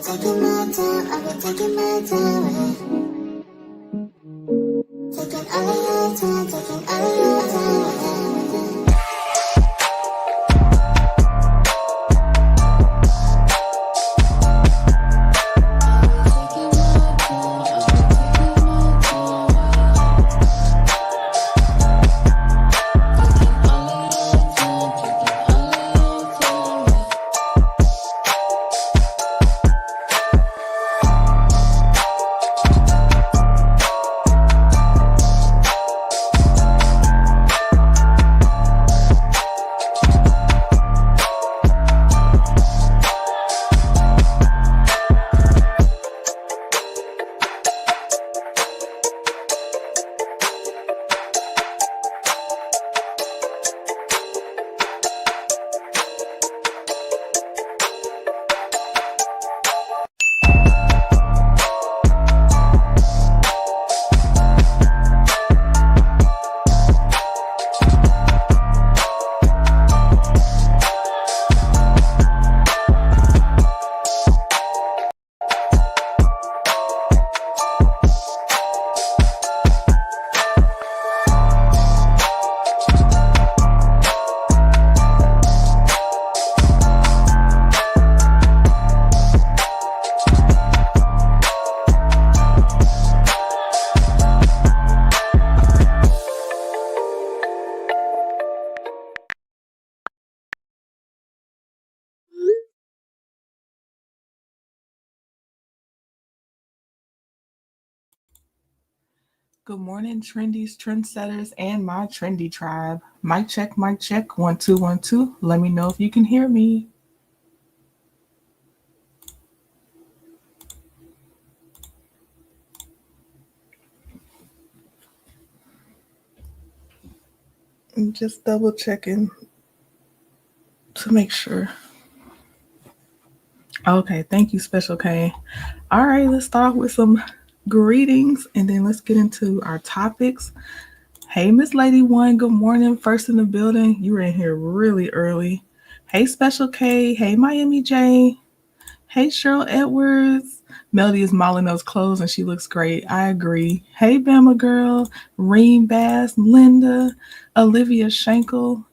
taking my time, I've been taking my time with it. Taking all of your time, taking all of your time with it. Good morning, trendies, trendsetters, and my trendy tribe. Mic check, mic check. 1 2 1 2. Let me know if you can hear me. I'm just double checking to make sure. Okay, thank you, Special K. All right, let's start with some greetings and then let's get into our topics. Hey, Miss Lady One, good morning. First in the building. You were in here really early. Hey, Special K. Hey, Miami J. Hey, Cheryl Edwards. Melody is modeling those clothes and she looks great. I agree. Hey, Bama Girl. Reem Bass. Linda. Olivia Schenkel.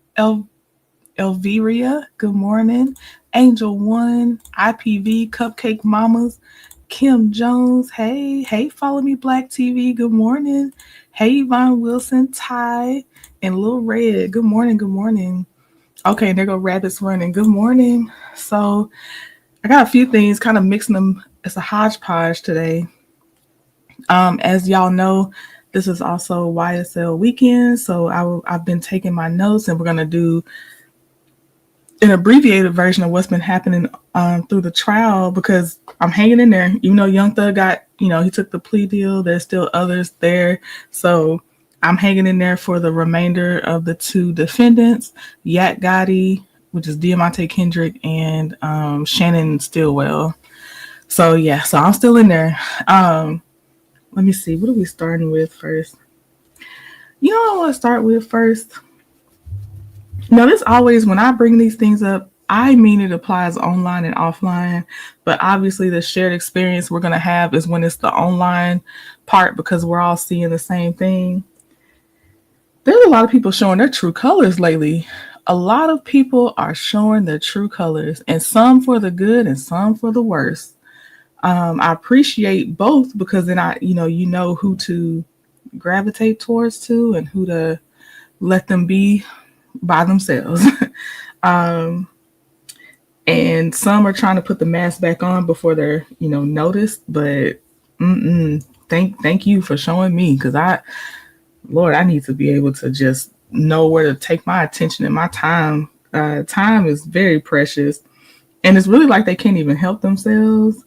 Elviria. Good morning. Angel One. IPV. Cupcake Mamas. Kim Jones. Hey. Hey, Follow Me Black TV. Good morning. Hey, Yvonne Wilson. Ty. And Lil Red. Good morning. Good morning. Okay, there go Rabbits Running. Good morning. So, I got a few things, kind of mixing them. It's a hodgepodge today. As y'all know, this is also YSL weekend, so I've been taking my notes, and we're gonna do an abbreviated version of what's been happening through the trial because I'm hanging in there. Even though Young Thug got, he took the plea deal. There's still others there, so I'm hanging in there for the remainder of the two defendants, Yak Gotti, which is Diamante Kendrick, and Shannon Stillwell. So yeah, so I'm still in there. Let me see, what are we starting with first? You know what I want to start with first? Now, this always, when I bring these things up, I mean it applies online and offline, but obviously the shared experience we're going to have is when it's the online part because we're all seeing the same thing. There's a lot of people showing their true colors lately. A lot of people are showing their true colors, and some for the good and some for the worse. I appreciate both because then you know who to gravitate towards to and who to let them be by themselves. um, and some are trying to put the mask back on before they're noticed. But thank you for showing me because Lord, I need to be able to just know where to take my attention and my time. Time is very precious, and it's really like they can't even help themselves.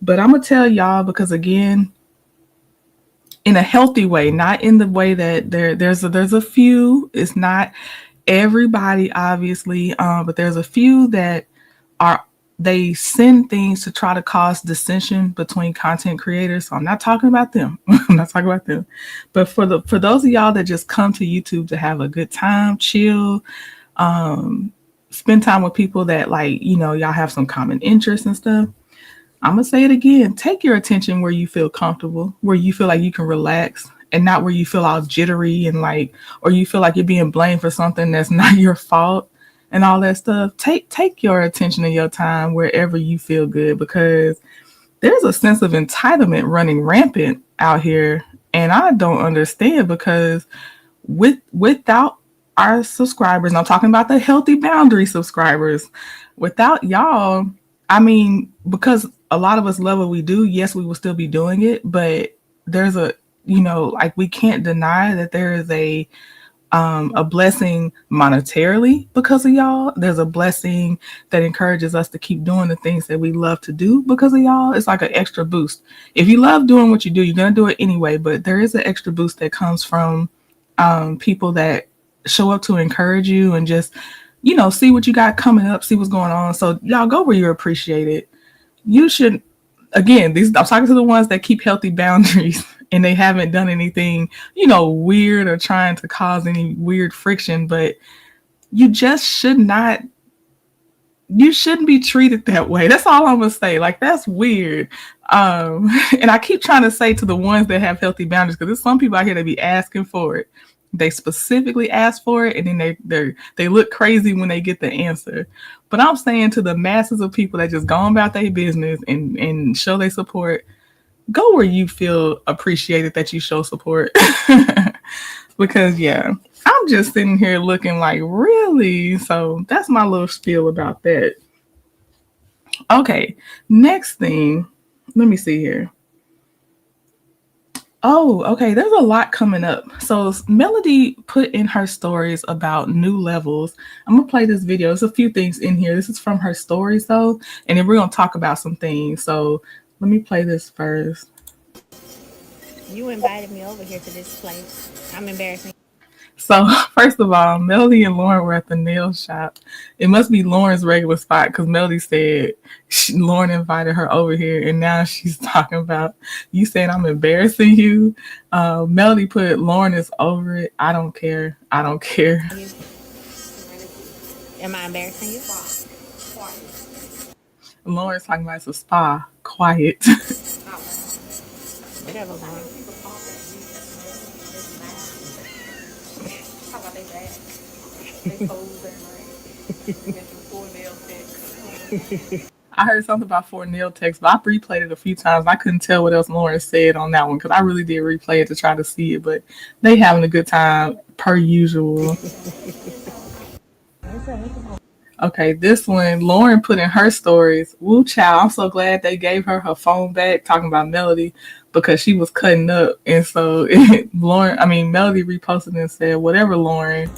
But I'm gonna tell y'all because again, in a healthy way, not in the way that there's a few. It's not everybody, obviously, but there's a few that are they send things to try to cause dissension between content creators. So I'm not talking about them. I'm not talking about them. But for those of y'all that just come to YouTube to have a good time, chill, spend time with people that y'all have some common interests and stuff. I'm going to say it again. Take your attention where you feel comfortable, where you feel like you can relax, and not where you feel all jittery and like, or you feel like you're being blamed for something that's not your fault and all that stuff. Take your attention and your time wherever you feel good, because there's a sense of entitlement running rampant out here, and I don't understand, because without our subscribers, and I'm talking about the healthy boundary subscribers, without y'all, I mean, because a lot of us love what we do, yes, we will still be doing it, but there's a, like, we can't deny that there is a blessing monetarily because of y'all. There's a blessing that encourages us to keep doing the things that we love to do because of y'all. It's like an extra boost. If you love doing what you do, you're going to do it anyway, but there is an extra boost that comes from people that show up to encourage you and just, see what you got coming up, see what's going on. So y'all go where you're appreciated. You should, again, I'm talking to the ones that keep healthy boundaries and they haven't done anything, weird or trying to cause any weird friction, but you just you shouldn't be treated that way. That's all I'm gonna say. Like, that's weird. And I keep trying to say to the ones that have healthy boundaries, because there's some people out here that be asking for it. They specifically ask for it, and then they look crazy when they get the answer. But I'm saying to the masses of people that just go about their business and show their support, go where you feel appreciated that you show support. Because, yeah, I'm just sitting here looking like, really? So that's my little spiel about that. Okay, next thing. Let me see here. Oh, okay. There's a lot coming up. So Melody put in her stories about new levels. I'm gonna play this video. There's a few things in here. This is from her stories though, and then we're gonna talk about some things. So let me play this first. You invited me over here to this place. I'm embarrassing. So first of all, Melody and Lauren were at the nail shop. It must be Lauren's regular spot, because Melody said Lauren invited her over here, and now she's talking about you saying I'm embarrassing you. Melody put Lauren is over it. I don't care. I don't care. Am I embarrassing you? Lauren's talking about it's a spa. Quiet. Whatever, Lauren. How about they back? They pose and like making 4 nail techs. I heard something about 4 nail techs, but I replayed it a few times. I couldn't tell what else Lauren said on that one, because I really did replay it to try to see it. But they having a good time per usual. Okay, this one, Lauren put in her stories. Woo child, I'm so glad they gave her phone back, talking about Melody, because she was cutting up. And so Melody reposted and said, whatever, Lauren.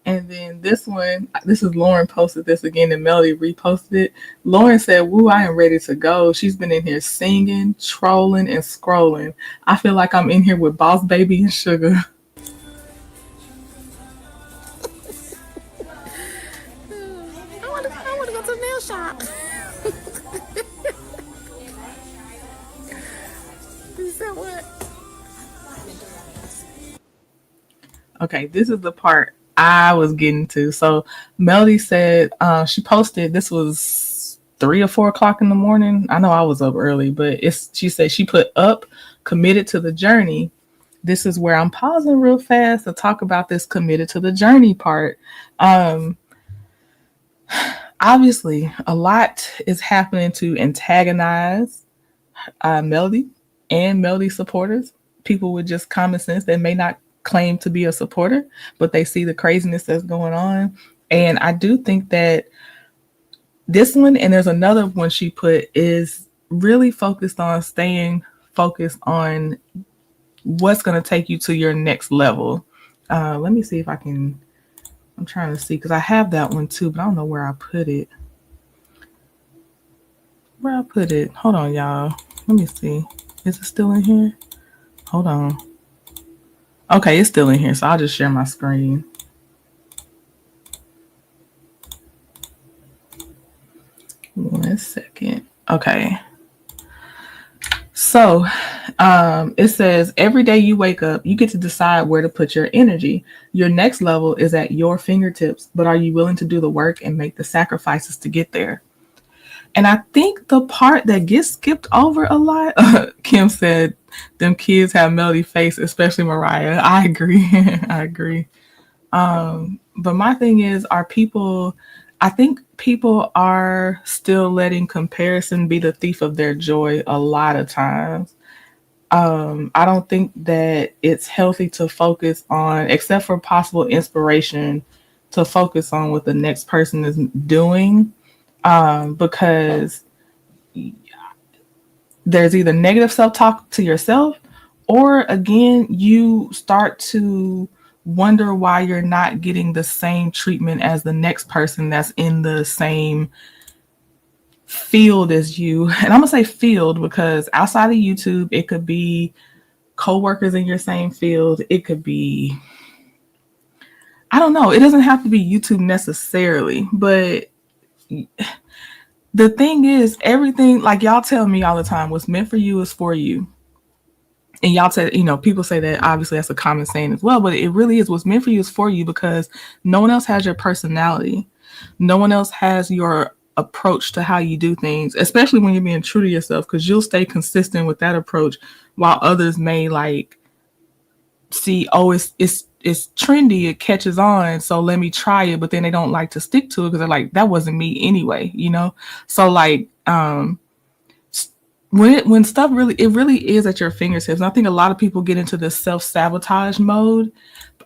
And then this one, this is Lauren posted this again, and Melody reposted it. Lauren said, woo, I am ready to go. She's been in here singing, trolling, and scrolling. I feel like I'm in here with Boss Baby and Sugar. I want to go to the nail shop. You said what? Okay, this is the part I was getting to. So Melody said she posted, this was 3 or 4 o'clock in the morning. I know I was up early, but she said she put up, committed to the journey. This is where I'm pausing real fast to talk about this committed to the journey part. Obviously, a lot is happening to antagonize Melody and Melody supporters. People with just common sense that may not claim to be a supporter, but they see the craziness that's going on. And I do think that this one, and there's another one she put, is really focused on staying focused on what's going to take you to your next level. Let me see if I can, I'm trying to see, because I have that one too, but I don't know where I put it. Hold on, y'all. Let me see. Is it still in here? Hold on. Okay, it's still in here, so I'll just share my screen. One second. Okay. So it says every day you wake up, you get to decide where to put your energy. Your next level is at your fingertips, but are you willing to do the work and make the sacrifices to get there? And I think the part that gets skipped over a lot, Kim said, them kids have melody face, especially Mariah. I agree. I agree. But my thing is, I think people are still letting comparison be the thief of their joy a lot of times. I don't think that it's healthy to focus on, except for possible inspiration, to focus on what the next person is doing, because there's either negative self talk to yourself, or again, you start to wonder why you're not getting the same treatment as the next person that's in the same field as you. And I'm gonna say field because outside of YouTube, it could be coworkers in your same field. It could be, I don't know, it doesn't have to be YouTube necessarily, but the thing is, everything, like y'all tell me all the time, what's meant for you is for you. And y'all tell, people say that obviously that's a common saying as well, but it really is what's meant for you is for you because no one else has your personality. No one else has your approach to how you do things, especially when you're being true to yourself, because you'll stay consistent with that approach while others may like see, oh, it's trendy, it catches on, so let me try it, but then they don't like to stick to it because they're like, that wasn't me anyway. So like when stuff really is at your fingertips. And I think a lot of people get into this self-sabotage mode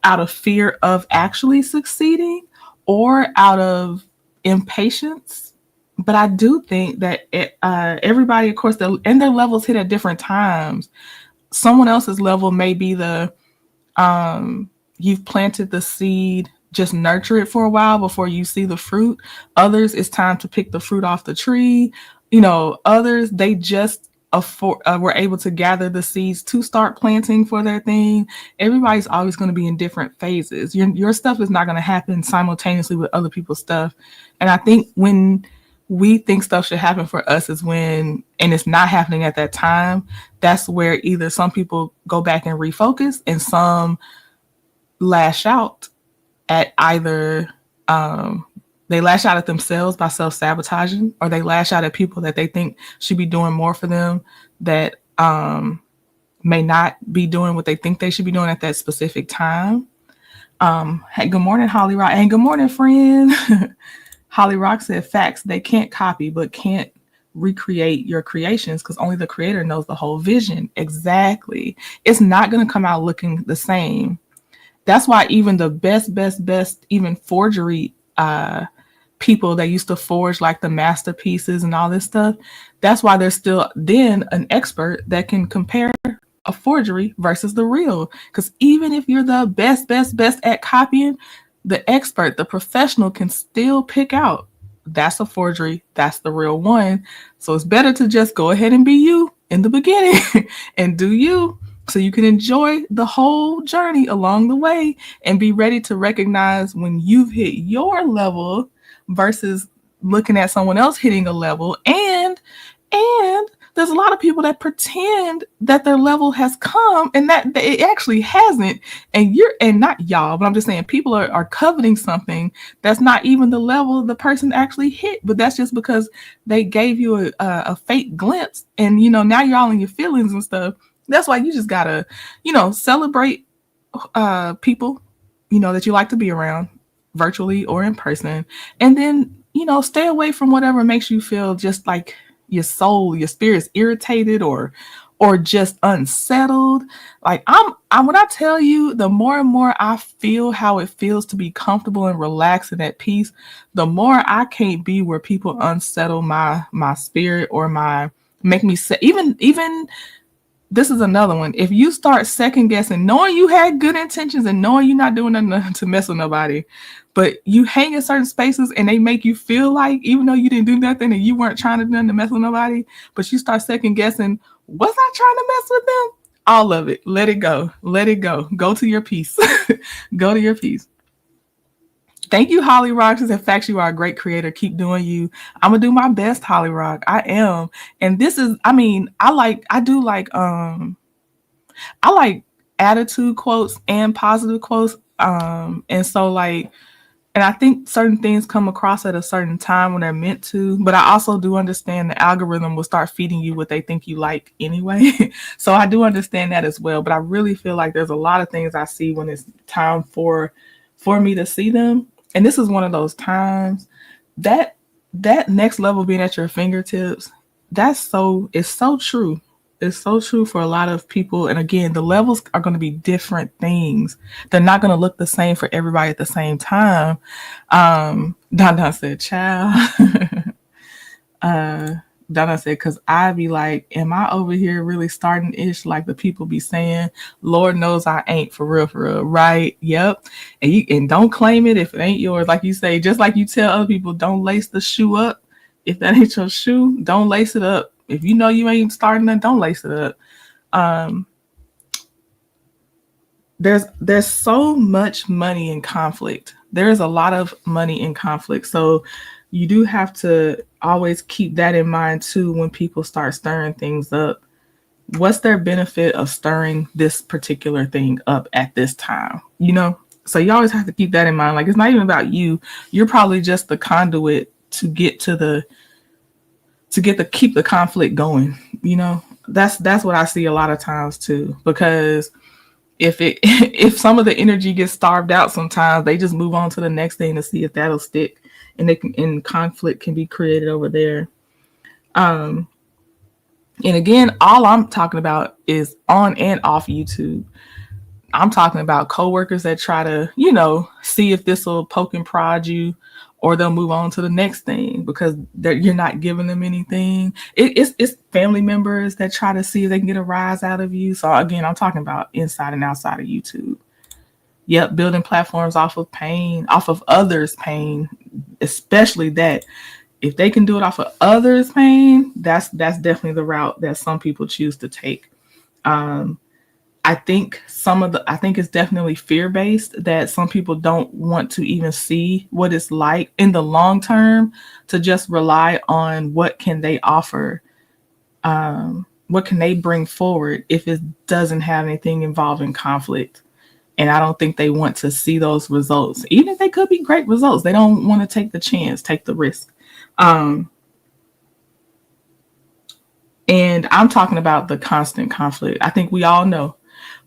out of fear of actually succeeding or out of impatience. But I do think that everybody, of course, and their levels hit at different times. Someone else's level may be you've planted the seed, just nurture it for a while before you see the fruit. Others, it's time to pick the fruit off the tree. Others, they just were able to gather the seeds to start planting for their thing. Everybody's always going to be in different phases. Your stuff is not going to happen simultaneously with other people's stuff. And I think when we think stuff should happen for us is when, and it's not happening at that time, that's where either some people go back and refocus and some lash out at either they lash out at themselves by self-sabotaging, or they lash out at people that they think should be doing more for them that may not be doing what they think they should be doing at that specific time. Hey, good morning, Holly Rock. And good morning, friend. Holly Rock said, facts, they can't copy, but can't recreate your creations because only the creator knows the whole vision. Exactly. It's not going to come out looking the same. That's why even the best, even forgery people that used to forge like the masterpieces and all this stuff, that's why there's still then an expert that can compare a forgery versus the real. Because even if you're the best at copying, the expert, the professional can still pick out that's a forgery, that's the real one. So it's better to just go ahead and be you in the beginning and do you, so you can enjoy the whole journey along the way and be ready to recognize when you've hit your level versus looking at someone else hitting a level. And there's a lot of people that pretend that their level has come and that it actually hasn't. And not y'all, but I'm just saying people are coveting something that's not even the level the person actually hit. But that's just because they gave you a fake glimpse. And, now you're all in your feelings and stuff. That's why you just gotta, celebrate people, that you like to be around, virtually or in person. And then, stay away from whatever makes you feel just like your soul, your spirit's irritated or just unsettled. Like when I tell you, the more and more I feel how it feels to be comfortable and relaxed and at peace, the more I can't be where people unsettle my spirit or make me say, even this is another one. If you start second guessing, knowing you had good intentions and knowing you're not doing nothing to mess with nobody, but you hang in certain spaces and they make you feel like, even though you didn't do nothing and you weren't trying to do nothing to mess with nobody, but you start second guessing, was I trying to mess with them? All of it. Let it go. Let it go. Go to your peace. Go to your peace. Thank you, Holly Rock. She said, "Facts, you are a great creator. Keep doing you. I'm gonna do my best, Holly Rock. I am." And this is, I mean, I like attitude quotes and positive quotes. And so like, and I think certain things come across at a certain time when they're meant to, but I also do understand the algorithm will start feeding you what they think you like anyway. So I do understand that as well. But I really feel like there's a lot of things I see when it's time for me to see them. And this is one of those times that that next level being at your fingertips, it's so true. It's so true for a lot of people. And again, the levels are going to be different things. They're not going to look the same for everybody at the same time. Don Don said, child. uh, Donna said, because I be like, am I over here really starting ish like the people be saying? Lord knows I ain't for real, right? Yep. And don't claim it if it ain't yours. Like you say, just like you tell other people, don't lace the shoe up. If that ain't your shoe, don't lace it up. If you know you ain't starting it, don't lace it up. Um, there's so much money in conflict. There's a lot of money in conflict. So you do have to always keep that in mind too when people start stirring things up. What's their benefit of stirring this particular thing up at this time? You know? So you always have to keep that in mind. Like it's not even about you. You're probably just the conduit to get to the keep the conflict going. You know? That's what I see a lot of times too. Because if some of the energy gets starved out sometimes, they just move on to the next thing to see if that'll stick, and conflict can be created over there. um and again, all I'm talking about is on and off YouTube. I'm talking about coworkers that try to, see if this will poke and prod you, or they'll move on to the next thing because you're not giving them anything. It's family members that try to see if they can get a rise out of you. So again, I'm talking about inside and outside of YouTube. Yep, building platforms off of pain, off of others' pain, especially that. If they can do it off of others' pain, that's definitely the route that some people choose to take. Um, I think it's definitely fear based that some people don't want to even see what it's like in the long term to just rely on what can they offer, what can they bring forward if it doesn't have anything involving conflict. And I don't think they want to see those results, even if they could be great results. They don't want to take the chance, take the risk. Um, and I'm talking about the constant conflict. I think we all know.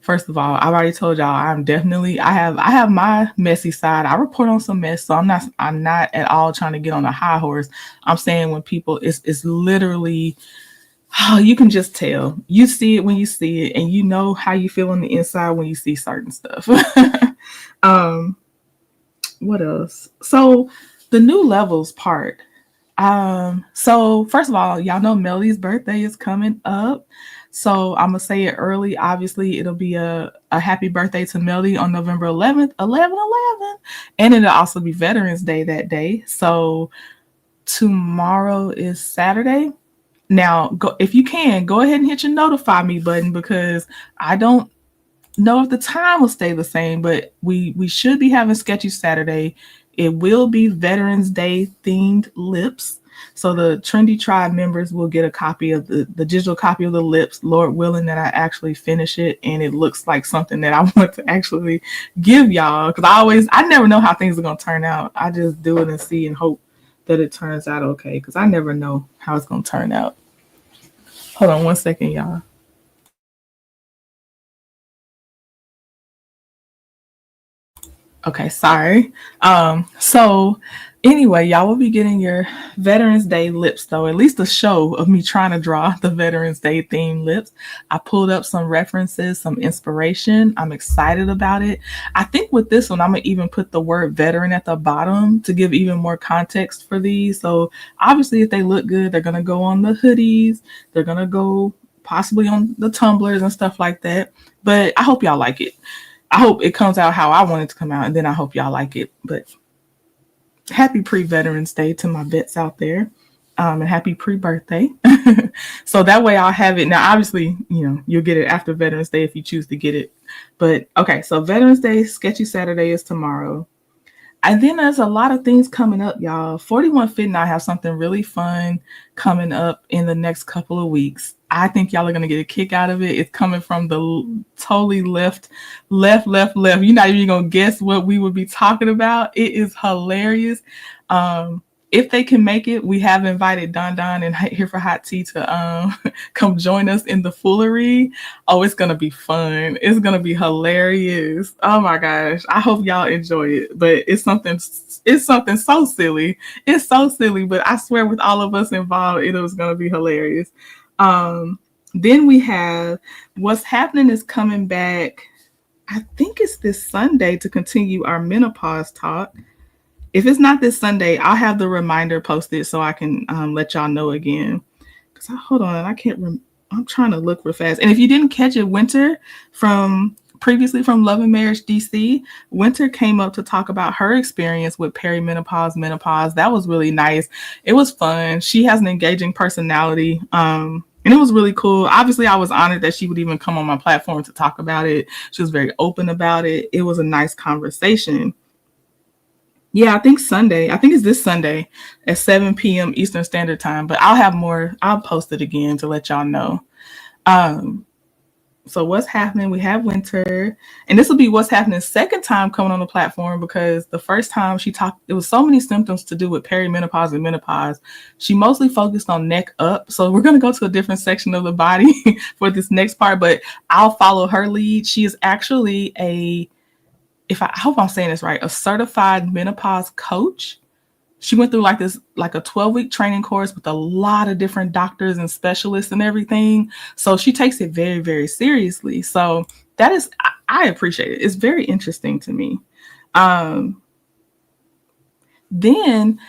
First of all, I've already told y'all I have my messy side. I report on some mess, so I'm not at all trying to get on a high horse. I'm saying when people it's literally, oh, you can just tell. You see it when you see it, and you know how you feel on the inside when you see certain stuff. um, what else? So the new levels part. So first of all, y'all know Melody's birthday is coming up. So I'm gonna say it early. Obviously, it'll be a happy birthday to Melody on November 11th, 11/11. And it'll also be Veterans Day that day. So tomorrow is Saturday. Now, if you can, go ahead and hit your notify me button, because I don't know if the time will stay the same, but we should be having Sketchy Saturday. It will be Veterans Day themed lips. So the Trendy Tribe members will get a copy of the digital copy of the lips, Lord willing that I actually finish it and it looks like something that I want to actually give y'all. Because I never know how things are going to turn out. I just do it and see and hope that it turns out okay, because I never know how it's going to turn out. Hold on one second, y'all. Okay, sorry. So anyway, y'all will be getting your Veterans Day lips, though, at least a show of me trying to draw the Veterans Day themed lips. I pulled up some references, some inspiration. I'm excited about it. I think with this one, I'm gonna even put the word veteran at the bottom to give even more context for these. So obviously if they look good, they're gonna go on the hoodies, they're gonna go possibly on the tumblers and stuff like that. But I hope y'all like it. I hope it comes out how I want it to come out, and then I hope y'all like it. But happy pre-Veterans Day to my vets out there, and happy pre-birthday. So that way I'll have it. Now, obviously, you'll get it after Veterans Day if you choose to get it. But okay, so Veterans Day, Sketchy Saturday is tomorrow. And then there's a lot of things coming up, y'all. 41 Fit and I have something really fun coming up in the next couple of weeks. I think y'all are gonna get a kick out of it. It's coming from the totally left. You're not even gonna guess what we would be talking about. It is hilarious. Um, if they can make it, we have invited Don and Here for Hot Tea to come join us in the foolery. Oh, it's gonna be fun. It's gonna be hilarious. Oh my gosh. I hope y'all enjoy it. But it's something so silly. It's so silly, but I swear with all of us involved, it was gonna be hilarious. Um, then we have What's Happening is coming back. I think it's this Sunday to continue our menopause talk. If it's not this Sunday, I'll have the reminder posted so I can let y'all know again. Cause hold on, I can't. I'm trying to look real fast. And if you didn't catch it, Winter from previously from Love and Marriage DC, Winter came up to talk about her experience with perimenopause, menopause. That was really nice. It was fun. She has an engaging personality. And it was really cool. Obviously, I was honored that she would even come on my platform to talk about it. She was very open about it. It was a nice conversation. Yeah, I think Sunday. I think it's this Sunday at 7 p.m. Eastern Standard Time. But I'll have more. I'll post it again to let y'all know. So what's happening? We have Winter, and this will be what's happening second time coming on the platform, because the first time she talked, it was so many symptoms to do with perimenopause and menopause. She mostly focused on neck up. So we're going to go to a different section of the body for this next part, but I'll follow her lead. She is actually I hope I'm saying this right, a certified menopause coach. She went through like a 12-week training course with a lot of different doctors and specialists and everything. So she takes it very, very seriously. So that is, I appreciate it. It's very interesting to me. Then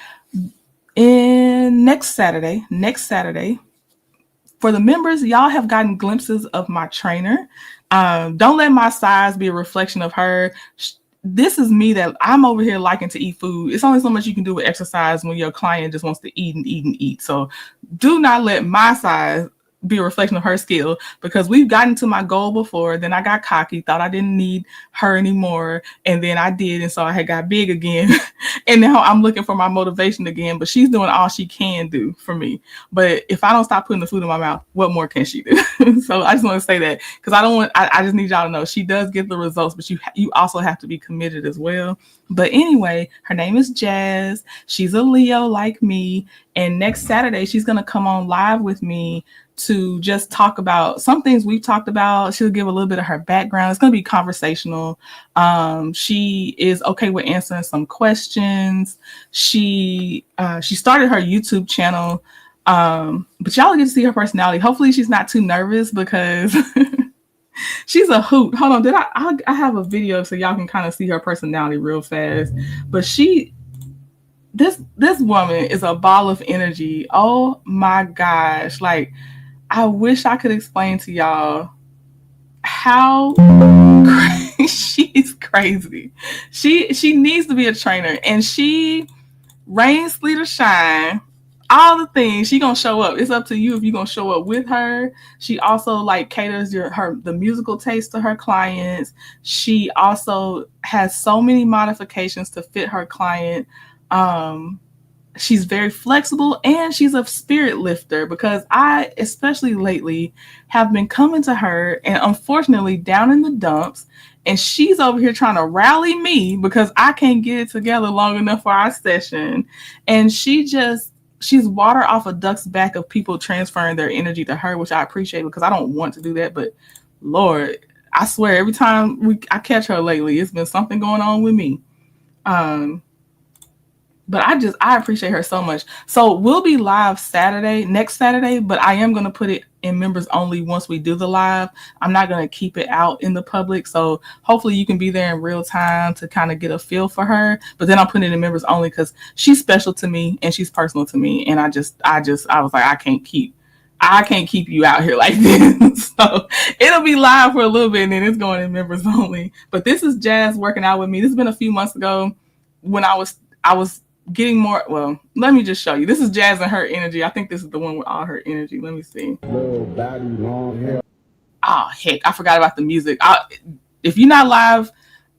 next Saturday, for the members, y'all have gotten glimpses of my trainer. Don't let my size be a reflection of her. This is me, that I'm over here liking to eat food. It's only so much you can do with exercise when your client just wants to eat and eat and eat. So do not let my size be a reflection of her skill, because we've gotten to my goal before. Then I got cocky, thought I didn't need her anymore. And then I did. And so I had got big again. And now I'm looking for my motivation again, but she's doing all she can do for me. But if I don't stop putting the food in my mouth, what more can she do? So I just want to say that, because I just need y'all to know she does get the results, but you also have to be committed as well. But anyway, her name is Jazz. She's a Leo like me. And next Saturday, she's going to come on live with me to just talk about some things we've talked about. She'll give a little bit of her background. It's going to be conversational. She is okay with answering some questions. She started her YouTube channel, but y'all get to see her personality. Hopefully she's not too nervous, because she's a hoot. Hold on, I have a video so y'all can kind of see her personality real fast. But this woman is a ball of energy. Oh my gosh. Like, I wish I could explain to y'all how she's crazy. She needs to be a trainer, and she rain, sleet, or shine, all the things, she gonna show up. It's up to you if you're gonna show up with her. She also like caters the musical taste to her clients. She also has so many modifications to fit her client. She's very flexible, and she's a spirit lifter, because I, especially lately, have been coming to her and unfortunately down in the dumps, and she's over here trying to rally me because I can't get it together long enough for our session. And she's water off a duck's back of people transferring their energy to her, which I appreciate, because I don't want to do that. But Lord, I swear every time I catch her lately, it's been something going on with me. But I appreciate her so much. So we'll be live next Saturday, but I am going to put it in members only once we do the live. I'm not going to keep it out in the public. So hopefully you can be there in real time to kind of get a feel for her. But then I'll put it in members only, because she's special to me and she's personal to me. And I was like, I can't keep you out here like this. So it'll be live for a little bit, and then it's going in members only. But this is Jazz working out with me. This has been a few months ago when I was getting more. Well, let me just show you. This is Jazz and her energy. I think this is the one with all her energy. Let me see. Little body, long hair. Oh, heck, I forgot about the music. If you're not live,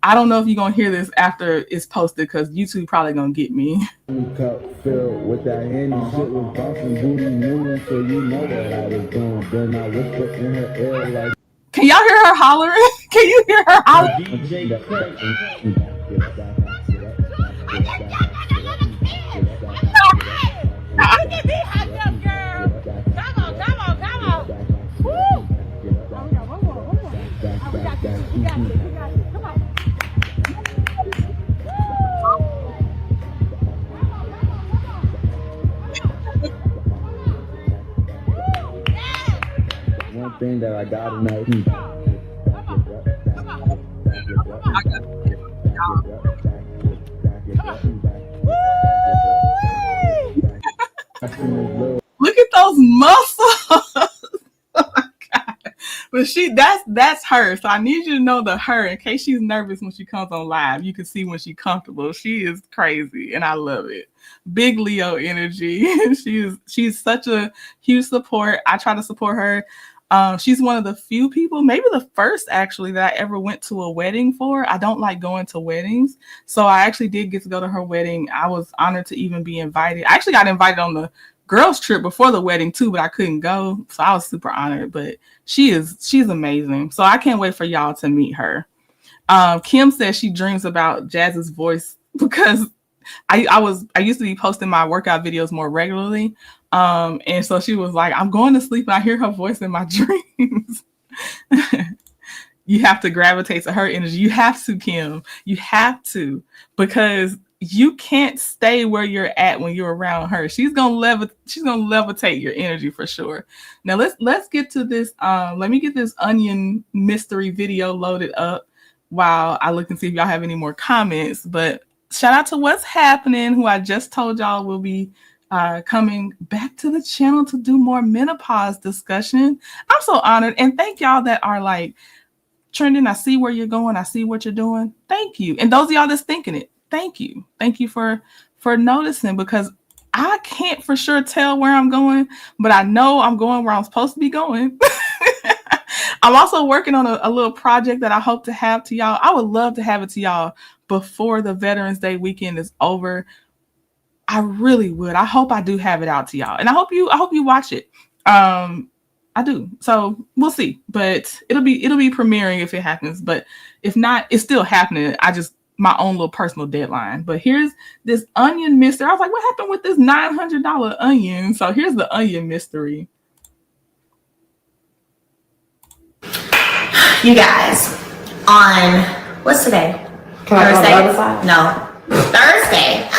I don't know if you're gonna hear this after it's posted because YouTube probably gonna get me. Cup filled with that Henny, shit was bouncing booty moving, so you know what I was doing. Then I whispered in her ear like, Can y'all hear her hollering? Can you hear her hollering? DJ Craig. One thing that I gotta know. Look at those muscles. Oh my God. But that's her. So I need you to know the her in case she's nervous when she comes on live. You can see when she's comfortable. She is crazy and I love it. Big Leo energy. she's such a huge support. I try to support her. She's one of the few people, maybe the first actually, that I ever went to a wedding for. I don't like going to weddings. So I actually did get to go to her wedding. I was honored to even be invited. I actually got invited on the girls trip before the wedding too, but I couldn't go. So I was super honored, but she's amazing. So I can't wait for y'all to meet her. Kim says she dreams about Jazz's voice because I used to be posting my workout videos more regularly. And so she was like, I'm going to sleep and I hear her voice in my dreams. You have to gravitate to her energy. You have to, Kim. You have to, because you can't stay where you're at when you're around her. She's gonna levitate your energy for sure. Now let's get to this. Let me get this onion mystery video loaded up while I look and see if y'all have any more comments. But shout out to What's Happening, who I just told y'all will be coming back to the channel to do more menopause discussion. I'm so honored, and thank y'all that are like trending. I see where you're going. I see what you're doing. Thank you. And those of y'all that's thinking it, thank you. Thank you for noticing, because I can't for sure tell where I'm going, but I know I'm going where I'm supposed to be going. I'm also working on a little project that I hope to have to y'all. I would love to have it to y'all before the Veterans Day weekend is over. I really would. I hope I do have it out to y'all, and I hope you watch it. I do. So we'll see, but it'll be premiering if it happens. But if not, it's still happening. My own little personal deadline. But here's this onion mystery. I was like, what happened with this $900 onion? So here's the onion mystery. You guys, on what's today? Thursday? No, Thursday.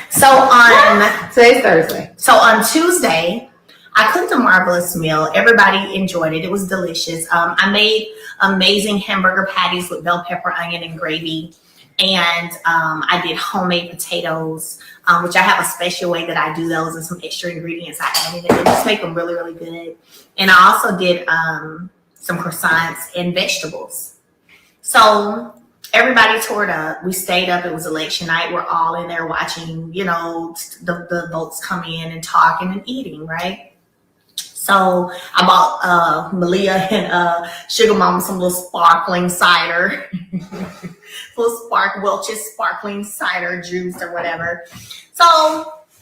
So on today's Thursday. So on Tuesday, I cooked a marvelous meal. Everybody enjoyed it. It was delicious. I made amazing hamburger patties with bell pepper, onion, and gravy. And I did homemade potatoes, which I have a special way that I do those and some extra ingredients I added. It just make them really, really good. And I also did some croissants and vegetables. So everybody tore it up. We stayed up. It was election night. We're all in there watching, the votes come in and talking and eating, right? So I bought Malia and Sugar Mama some little sparkling cider. Welch's sparkling cider juice or whatever. So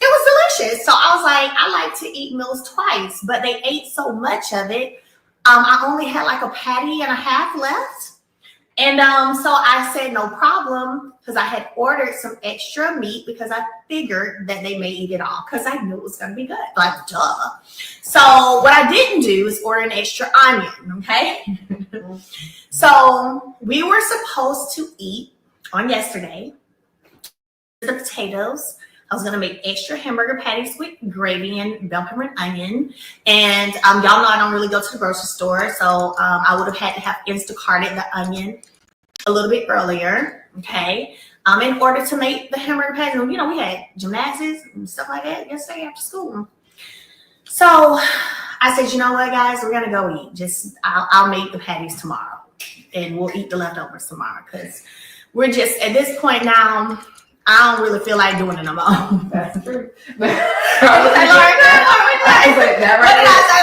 it was delicious. So I was like, I like to eat meals twice, but they ate so much of it. I only had like a patty and a half left. And so I said, no problem, because I had ordered some extra meat because I figured that they may eat it all because I knew it was going to be good. Like, duh. So what I didn't do is order an extra onion, okay? So we were supposed to eat on yesterday the potatoes. I was going to make extra hamburger patties with gravy and bell pepper and onion. And y'all know I don't really go to the grocery store. So I would have had to have Instacarted the onion a little bit earlier, okay? In order to make the hamburger patties. We had gymnastics and stuff like that yesterday after school. So I said, you know what, guys? We're going to go eat. I'll make the patties tomorrow. And we'll eat the leftovers tomorrow. Because we're just, at this point now, I don't really feel like doing it no more. That's true. What did I say,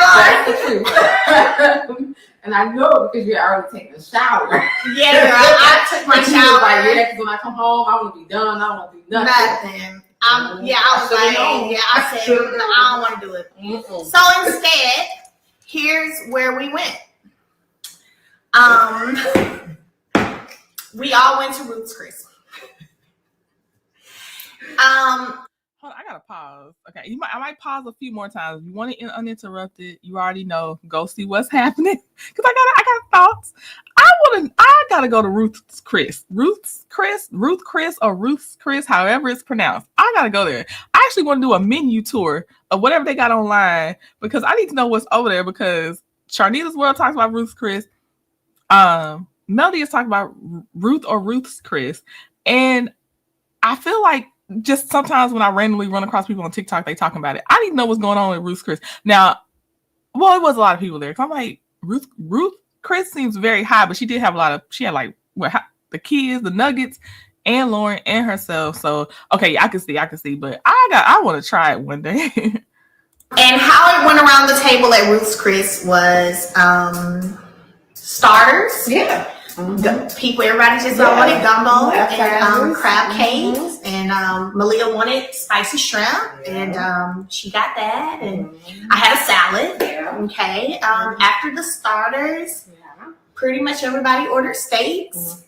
Lauren? That's the truth. And I know it because you already taken a shower. Yeah, girl, I took my And she was shower. like, yeah, because when I come home, I want to be done. I don't want to do nothing. Yeah, I was like, yeah, I said, I don't want to do it. So instead, here's where we went. We all went to Ruth's Chris. Hold on, I gotta pause. Okay, I might pause a few more times. If you want it uninterrupted, you already know. Go see what's happening because I got thoughts. I gotta go to Ruth's Chris, however it's pronounced. I gotta go there. I actually want to do a menu tour of whatever they got online because I need to know what's over there. Because Charnita's World talks about Ruth's Chris. Melody is talking about Ruth's Chris, and I feel like just sometimes when I randomly run across people on TikTok, they talking about it. I didn't know what's going on with Ruth's Chris. Now, well, it was a lot of people there. I'm like, Ruth Chris seems very high, but she did have the kids, the Nuggets, and Lauren and herself. So, okay, I can see, but I want to try it one day. And how it went around the table at Ruth's Chris was starters. Yeah. People, everybody just wanted gumbo and crab cakes, and Malia wanted spicy shrimp, and she got that, and I had a salad. Okay. After the starters, pretty much everybody ordered steaks.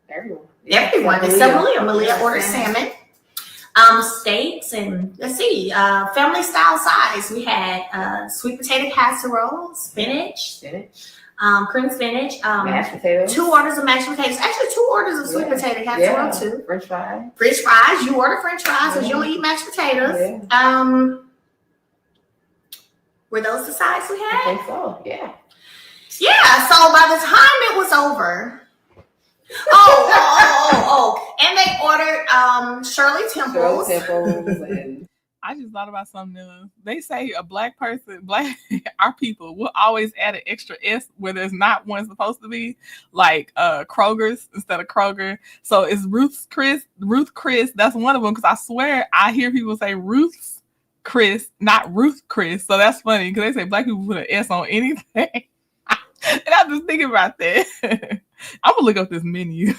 Everyone except Malia. Malia ordered salmon. Steaks, and let's see, family style size. We had sweet potato casserole, spinach. Cream spinach, mashed potatoes. 2 orders of mashed potatoes. Actually, 2 orders of sweet potato casserole too. French fries. French fries. You order French fries because you don't eat mashed potatoes. Yeah. Were those the sides we had? I think so. Yeah. Yeah. So by the time it was over, and they ordered Shirley Temples. And I just thought about something else. They say a black our people will always add an extra S where there's not one supposed to be, like Kroger's instead of Kroger. So it's Ruth Chris. That's one of them because I swear I hear people say Ruth's Chris, not Ruth Chris. So that's funny because they say black people put an S on anything. And I'm just thinking about that. I'm gonna look up this menu.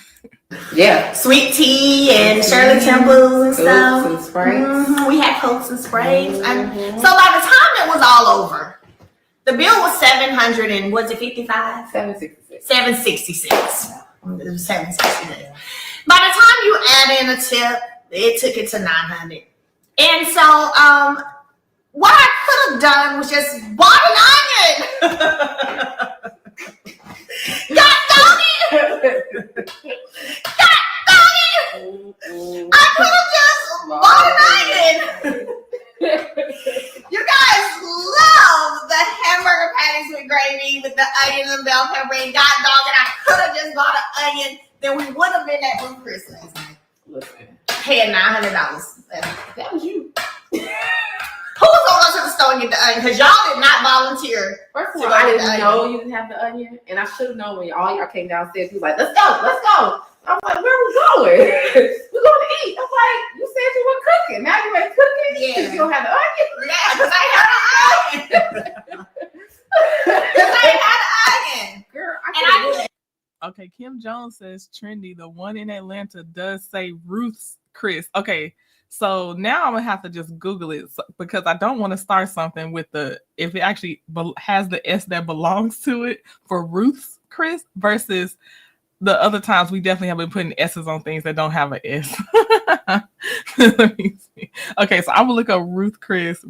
Yeah. Sweet tea and Shirley Temples and stuff. Cokes and Sprites. We had Cokes and Sprites. And so by the time it was all over, the bill was $700 and was it 55? $766. It was $766. By the time you add in a tip, it took it to $900. And so what I could have done was just bought an onion. God dog it! I could have just bought an onion. You guys love the hamburger patties with gravy with the onion and bell pepper and God dog it. I could have just bought an onion. Then we would have been at Ruth's Chris last night. Listen. Paying $900. That was you. Who was going to go to the store and get the onion? Because y'all did not volunteer. First of all, I didn't know you didn't have the onion, and I should have known when all y'all came downstairs. You was like, let's go. I'm like, where we going? We're going to eat. I'm like, you said you were cooking. Now you ain't cooking? Yeah. Because you don't have the onion? Yeah, because I had an onion. Because I had an onion. Girl, Okay, Kim Jones says trendy. The one in Atlanta does say Ruth's Chris. Okay, so now I'm gonna have to just Google it because I don't want to start something with if it actually has the S that belongs to it for Ruth's Chris versus the other times we definitely have been putting S's on things that don't have an S. Let me see. Okay, so I'm gonna look up Ruth's Chris.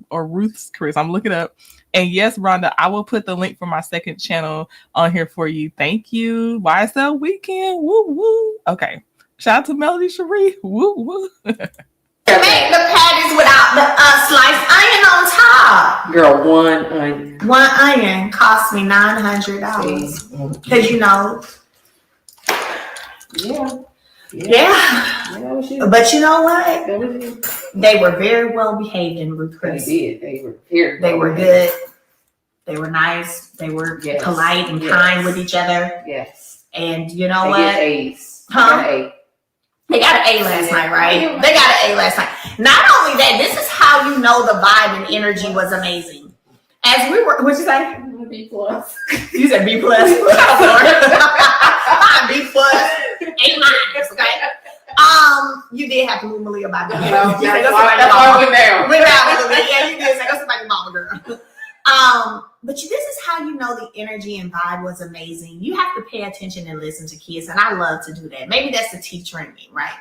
I'm looking it up. And yes, Rhonda, I will put the link for my second channel on here for you. Thank you. YSL Weekend. Woo woo. Okay. Shout out to Melody Shari. Woo woo. To make the patties without the sliced onion on top. Girl, one onion. One onion cost me $900. Because you know. Yeah. But you know what? They were very well behaved in Ruth's Chris. They did. They were here. They were good. They were nice. They were polite and kind with each other. Yes. And you know they what? Get A's. Huh? They got an A last night, right? They got an A last night. Not only that, this is how you know the vibe and energy was amazing. As we were, what'd you say? B plus. You said B plus. I'm B plus. A-. Okay. You did have to move Malia by me. That's why I went down. Went down a little bit. Yeah, you did say go somebody mama girl. But this is how you know the energy and vibe was amazing. You have to pay attention and listen to kids, and I love to do that. Maybe that's the teacher in me, right?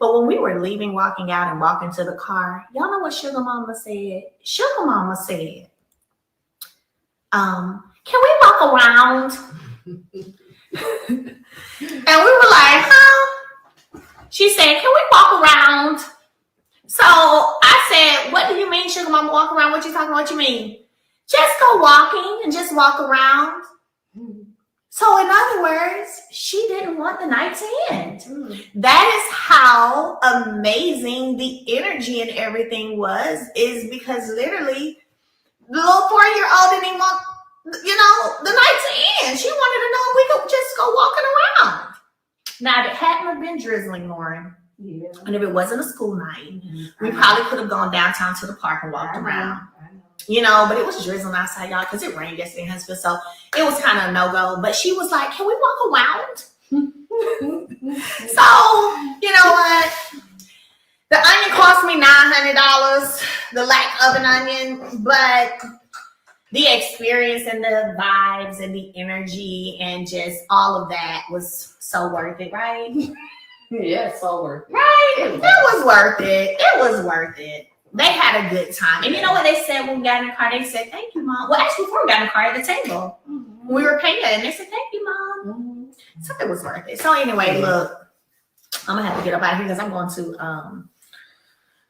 But when we were leaving, walking out and walking to the car, y'all know what Sugar Mama said? Sugar Mama said, can we walk around? And we were like, huh? She said, can we walk around? So I said, what do you mean, Sugar Mama, walk around? What you talking about? What you mean? Just go walking and just walk around. So in other words, she didn't want the night to end. That is how amazing the energy and everything was, is because literally the little 4-year-old didn't even want, the night to end. She wanted to know if we could just go walking around. Now, if it hadn't have been drizzling, Lauren, and if it wasn't a school night, we probably could have gone downtown to the park and walked around. But it was drizzling outside, y'all, because it rained yesterday in Huntsville, so it was kind of a no-go. But she was like, can we walk around? So, you know what? The onion cost me $900, the lack of an onion, but the experience and the vibes and the energy and just all of that was so worth it, right? Yeah, it's so worth it. Right? It was worth it. It was worth it. They had a good time. And you know what they said when we got in the car? They said, thank you, Mom. Well, actually, before we got in the car at the table, we were paying, and they said, thank you, Mom. So it was worth it. So anyway, look, I'm going to have to get up out of here because I'm going to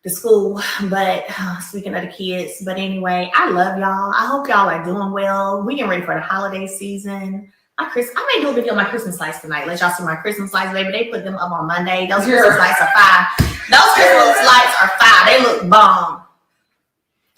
the school. But speaking of the kids, but anyway, I love y'all. I hope y'all are doing well. We getting ready for the holiday season. I may do a video of my Christmas lights tonight. Let y'all see my Christmas lights, baby. They put them up on Monday. Those Christmas lights are fire. Those Christmas lights are fire. They look bomb.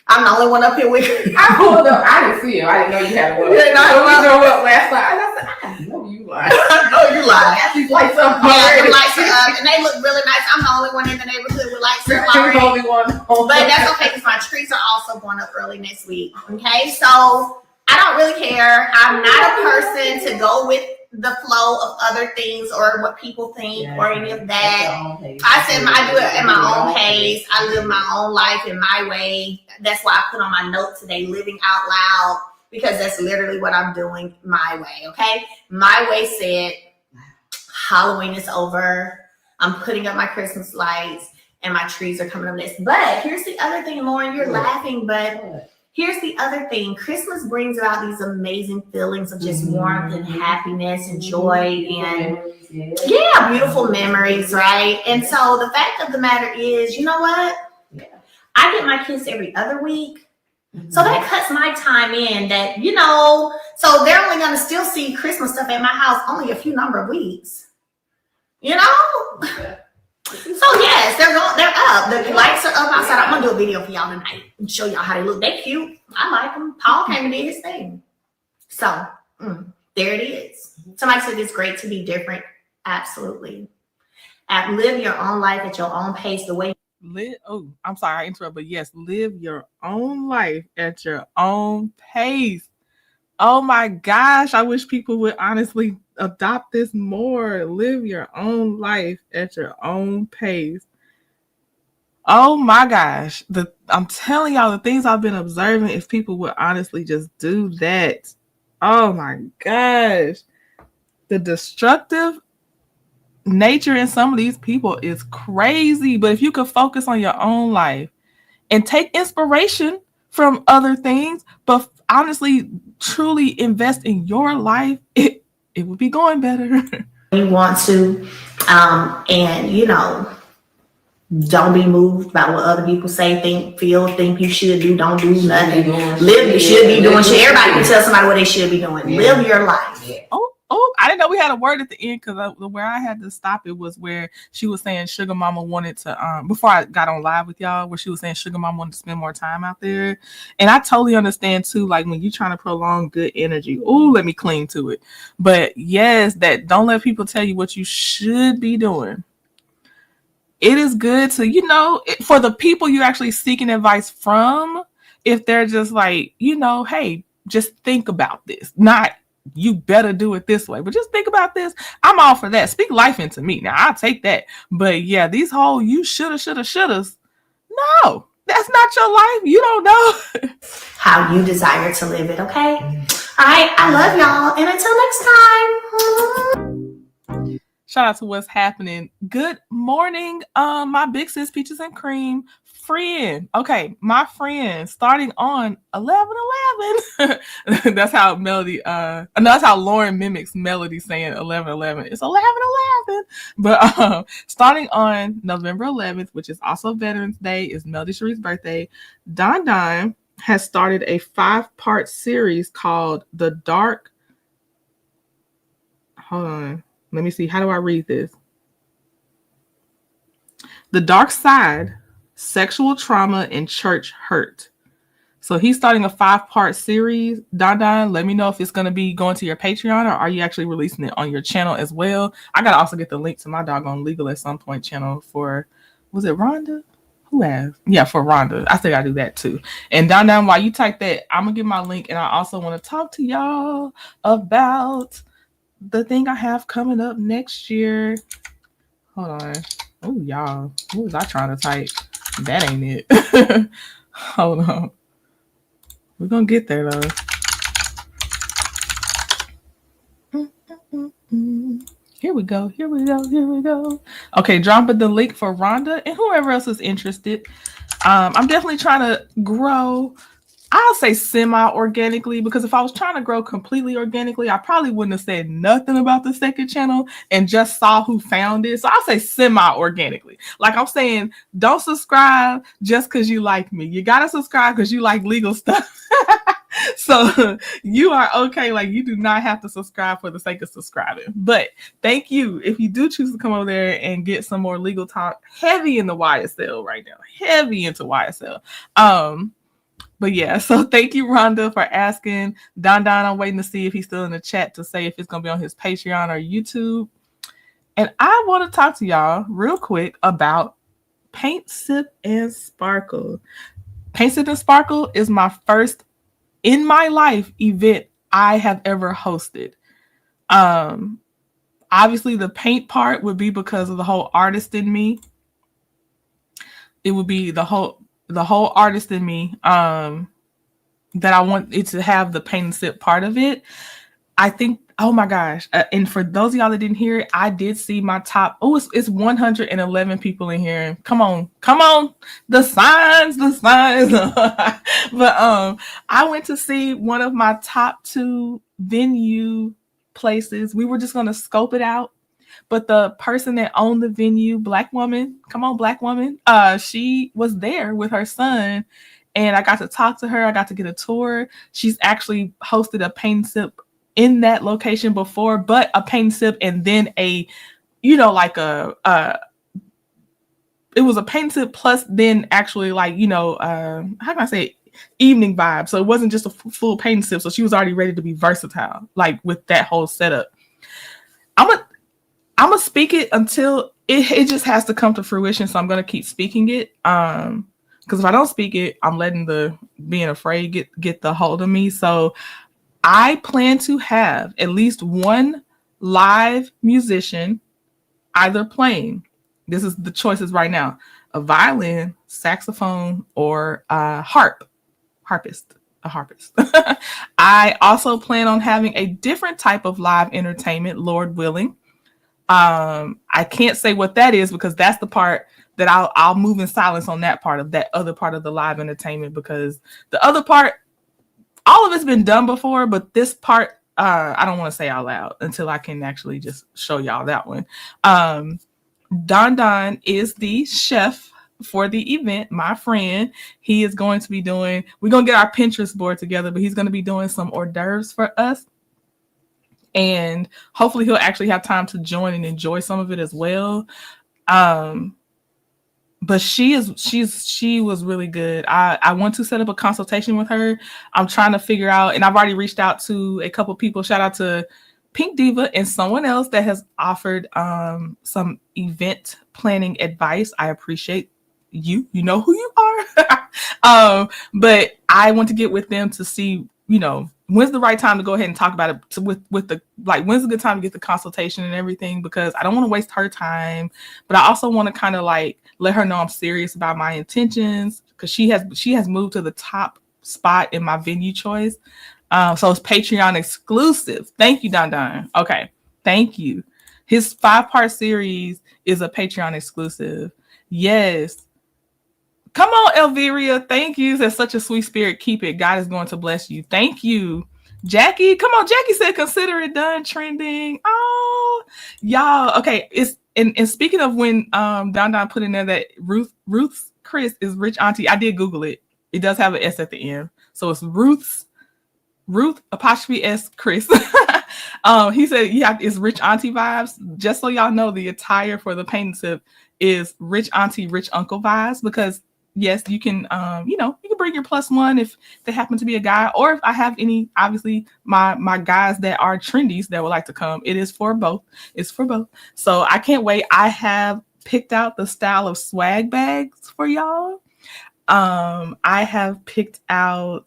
I'm the only one up here with you. I pulled up. I didn't see you. I didn't know you had one. You didn't know we drove up last night. And I said, I know you lied. I know you lied. Got these lights up Yeah, already. the lights are up, and they look really nice. I'm the only one in the neighborhood with lights up You're the already. only one. But that's okay because my trees are also going up early next week. Okay, so I don't really care. I'm not a person to go with the flow of other things or what people think or any of that. I said I do it at my own pace. I live my own life in my way. That's why I put on my note today, living out loud, because that's literally what I'm doing my way. Okay, my way said Halloween is over. I'm putting up my Christmas lights and my trees are coming up next. But here's the other thing, Lauren, you're laughing, but here's the other thing. Christmas brings about these amazing feelings of just warmth and happiness and joy and beautiful memories, right? And so the fact of the matter is, you know what? I get my kids every other week. So that cuts my time in that, so they're only going to still see Christmas stuff at my house only a few number of weeks. So yes, they're up. The lights are up outside. I'm gonna do a video for y'all tonight and show y'all how they look. They cute. I like them. Paul came and did his thing. So there it is. Somebody said it's great to be different. Absolutely. Live your own life at your own pace. The way. I'm sorry I interrupted, but yes, live your own life at your own pace. Oh my gosh, I wish people would honestly adopt this more. Live your own life at your own pace. Oh my gosh. I'm telling y'all the things I've been observing, if people would honestly just do that. Oh my gosh. The destructive nature in some of these people is crazy. But if you could focus on your own life and take inspiration from other things, but honestly, truly invest in your life, it would be going better. You want to, and don't be moved by what other people say, think you should do, don't do nothing. Live, you should be doing shit. Everybody can tell somebody what they should be doing. Live your life. Oh, I didn't know we had a word at the end, because where I had to stop it was where she was saying Sugar Mama wanted to, before I got on live with y'all, where she was saying Sugar Mama wanted to spend more time out there. And I totally understand too, like when you're trying to prolong good energy, let me cling to it. But yes, that don't let people tell you what you should be doing. It is good to, for the people you're actually seeking advice from, if they're just like, hey, just think about this. Not you better do it this way, but just think about this. I'm all for that. Speak life into me. Now I'll take that. But yeah, these whole you shouldas. No, that's not your life. You don't know how you desire to live it, okay? All right, I love y'all, and until next time. Shout out to what's happening. Good morning, my big sis Peaches and Cream friend. Okay, my friend starting on 11:11. That's how Melody that's how Lauren mimics Melody saying 11:11. It's 11:11. But starting on November 11th, which is also Veterans Day, is Melody Shari's birthday. Don has started a 5-part series called The Dark. Hold on. Let me see. How do I read this? The Dark Side, Sexual Trauma and Church Hurt. So he's starting a 5-part series. Don, let me know if it's going to be going to your Patreon or are you actually releasing it on your channel as well? I got to also get the link to my doggone Legal at Some Point channel for, was it Rhonda? Who asked? Yeah, for Rhonda. I think I do that too. And Don, while you type that, I'm going to get my link. And I also want to talk to y'all about the thing I have coming up next year. Hold on. Oh, y'all. What was I trying to type? That ain't it. Hold on. We're going to get there, though. Here we go. Okay, dropping the link for Rhonda and whoever else is interested. I'm definitely trying to grow. I'll say semi-organically, because if I was trying to grow completely organically, I probably wouldn't have said nothing about the second channel and just saw who found it. So I'll say semi-organically. Like I'm saying, don't subscribe just because you like me. You got to subscribe because you like legal stuff. So you are okay. Like you do not have to subscribe for the sake of subscribing. But thank you if you do choose to come over there and get some more legal talk. Heavy in the YSL right now. Heavy into YSL. But yeah, so thank you, Rhonda, for asking. Don, I'm waiting to see if he's still in the chat to say if it's going to be on his Patreon or YouTube. And I want to talk to y'all real quick about Paint, Sip, and Sparkle. Paint, Sip, and Sparkle is my first in my life event I have ever hosted. Obviously, the paint part would be because of the whole artist in me. It would be the whole artist in me that I want it to have the paint and sip part of it. I think, oh my gosh. And for those of y'all that didn't hear it, I did see my top. Oh, it's 111 people in here. Come on. The signs. But I went to see one of my top 2 venue places. We were just going to scope it out. But the person that owned the venue, Black woman, she was there with her son. And I got to talk to her. I got to get a tour. She's actually hosted a paint and sip in that location before, but a paint and sip and then it was a paint and sip plus then actually how can I say it? Evening vibe. So it wasn't just a full paint and sip. So she was already ready to be versatile, like with that whole setup. I'm going to speak it until it just has to come to fruition. So I'm going to keep speaking it. Because if I don't speak it, I'm letting the being afraid get the hold of me. So I plan to have at least one live musician either playing. This is the choices right now. A violin, saxophone, or a harpist. I also plan on having a different type of live entertainment, Lord willing. I can't say what that is because that's the part that I'll move in silence on that part of that other part of the live entertainment, because the other part, all of it's been done before, but this part, I don't want to say out loud until I can actually just show y'all that one. Don is the chef for the event, my friend. He is going to be we're going to get our Pinterest board together, but he's going to be doing some hors d'oeuvres for us. And hopefully he'll actually have time to join and enjoy some of it as well. But she was really good. I want to set up a consultation with her. I'm trying to figure out, and I've already reached out to a couple people. Shout out to Pink Diva and someone else that has offered some event planning advice. I appreciate you. You know who you are. But I want to get with them to see, when's the right time to go ahead and talk about it with the, like, when's a good time to get the consultation and everything, because I don't want to waste her time, but I also want to kind of like let her know I'm serious about my intentions, because she has moved to the top spot in my venue choice. So it's Patreon exclusive. Thank you, Don Don. Okay, thank you. His 5-part series is a Patreon exclusive. Yes. Come on, Elviria. Thank you. That's such a sweet spirit. Keep it. God is going to bless you. Thank you. Jackie, come on. Jackie said, consider it done trending. Oh, y'all. Okay. It's and speaking of when Don Don put in there that Ruth's Chris is Rich Auntie. I did Google it. It does have an S at the end. So it's Ruth 'S Chris. He said, yeah, it's Rich Auntie vibes. Just so y'all know, the attire for the painting tip is Rich Auntie, Rich Uncle vibes, because yes, you can, you can bring your +1 if they happen to be a guy, or if I have any, obviously my guys that are trendies that would like to come. It is for both. It's for both. So I can't wait. I have picked out the style of swag bags for y'all. I have picked out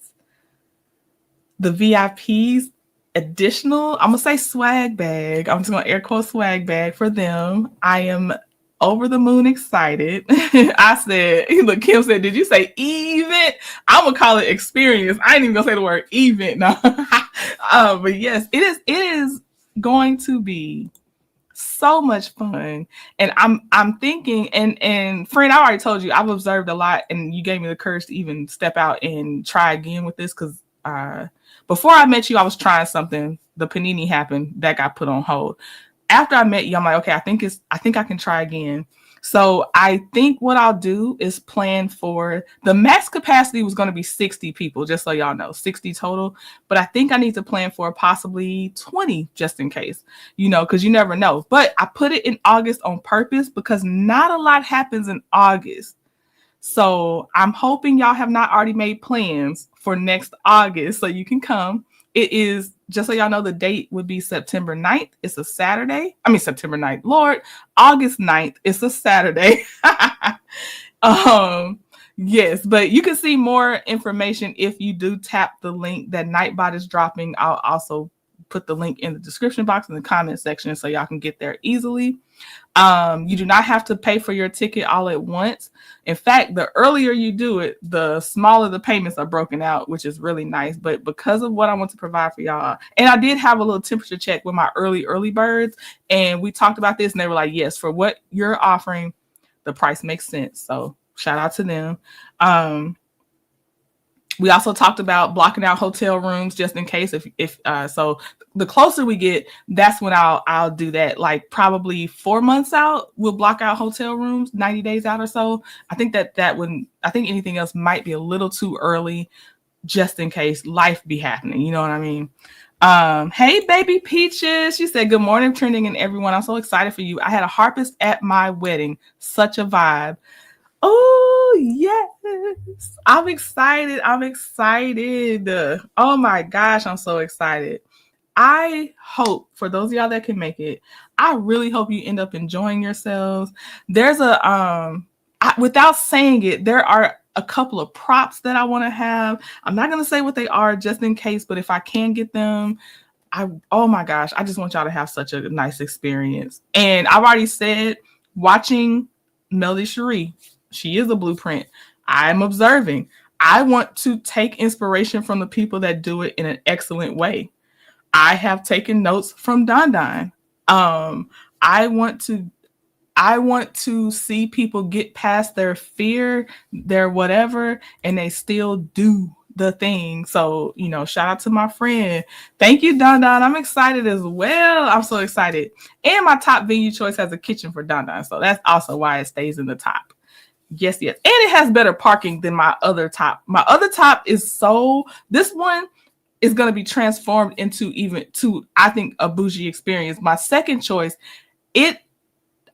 the VIPs additional, I'm gonna say swag bag. I'm just gonna air quote swag bag for them. I am over the moon excited. I said, look, Kim said, did you say event? I'm gonna call it experience. I ain't even gonna say the word event. No. But yes, it is going to be so much fun. And I'm thinking, and friend, I already told you I've observed a lot, and you gave me the courage to even step out and try again with this, because before I met you, I was trying something. The panini happened, that got put on hold. After I met you, I'm like, okay, I think I can try again. So I think what I'll do is plan for the max capacity was going to be 60 people, just so y'all know, 60 total. But I think I need to plan for possibly 20 just in case, because you never know. But I put it in August on purpose because not a lot happens in August. So I'm hoping y'all have not already made plans for next August so you can come. It is, just so y'all know, the date would be September 9th. It's a Saturday. I mean, September 9th. Lord, August 9th. It's a Saturday. Yes, but you can see more information if you do tap the link that Nightbot is dropping. I'll also put the link in the description box in the comment section so y'all can get there easily. You do not have to pay for your ticket all at once. In fact, the earlier you do it, the smaller the payments are broken out, which is really nice. But because of what I want to provide for y'all, and I did have a little temperature check with my early birds, and we talked about this, and they were like, yes, for what you're offering, the price makes sense. So shout out to them. We also talked about blocking out hotel rooms just in case so the closer we get, that's when I'll do that. Like probably 4 months out, we'll block out hotel rooms, 90 days out or so. I think I think anything else might be a little too early, just in case life be happening. You know what I mean? Hey, baby Peaches. She said, good morning, trending, and everyone. I'm so excited for you. I had a harpist at my wedding. Such a vibe. Oh, yes. I'm excited. Oh my gosh, I'm so excited. I hope, for those of y'all that can make it, I really hope you end up enjoying yourselves. There's without saying it, there are a couple of props that I want to have. I'm not going to say what they are just in case, but if I can get them, oh my gosh, I just want y'all to have such a nice experience. And I've already said, watching Melody Shari, she is a blueprint. I'm observing. I want to take inspiration from the people that do it in an excellent way. I have taken notes from Don Don. I want to see people get past their fear, their whatever, and they still do the thing. So, shout out to my friend. Thank you, Don Don. I'm excited as well. I'm so excited. And my top venue choice has a kitchen for Don Don. So that's also why it stays in the top. Yes. And it has better parking than my other top. My other top this one is going to be transformed into I think, a bougie experience. My second choice,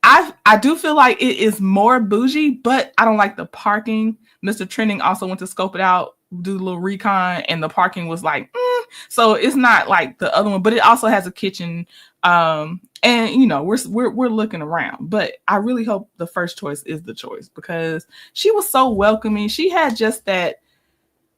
I do feel like it is more bougie, but I don't like the parking. Mr. Trending also went to scope it out, do a little recon, and the parking was like, so it's not like the other one, but it also has a kitchen. And we're looking around, but I really hope the first choice is the choice, because she was so welcoming. She had just that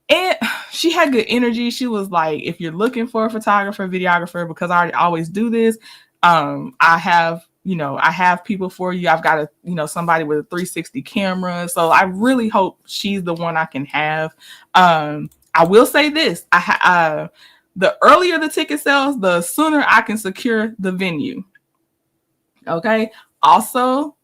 And she had good energy. She was like, if you're looking for a photographer, videographer, because I always do this, I have people for you. I've got somebody with a 360 camera. So I really hope she's the one I can have. I will say this. The earlier the ticket sells, the sooner I can secure the venue. Okay. Also,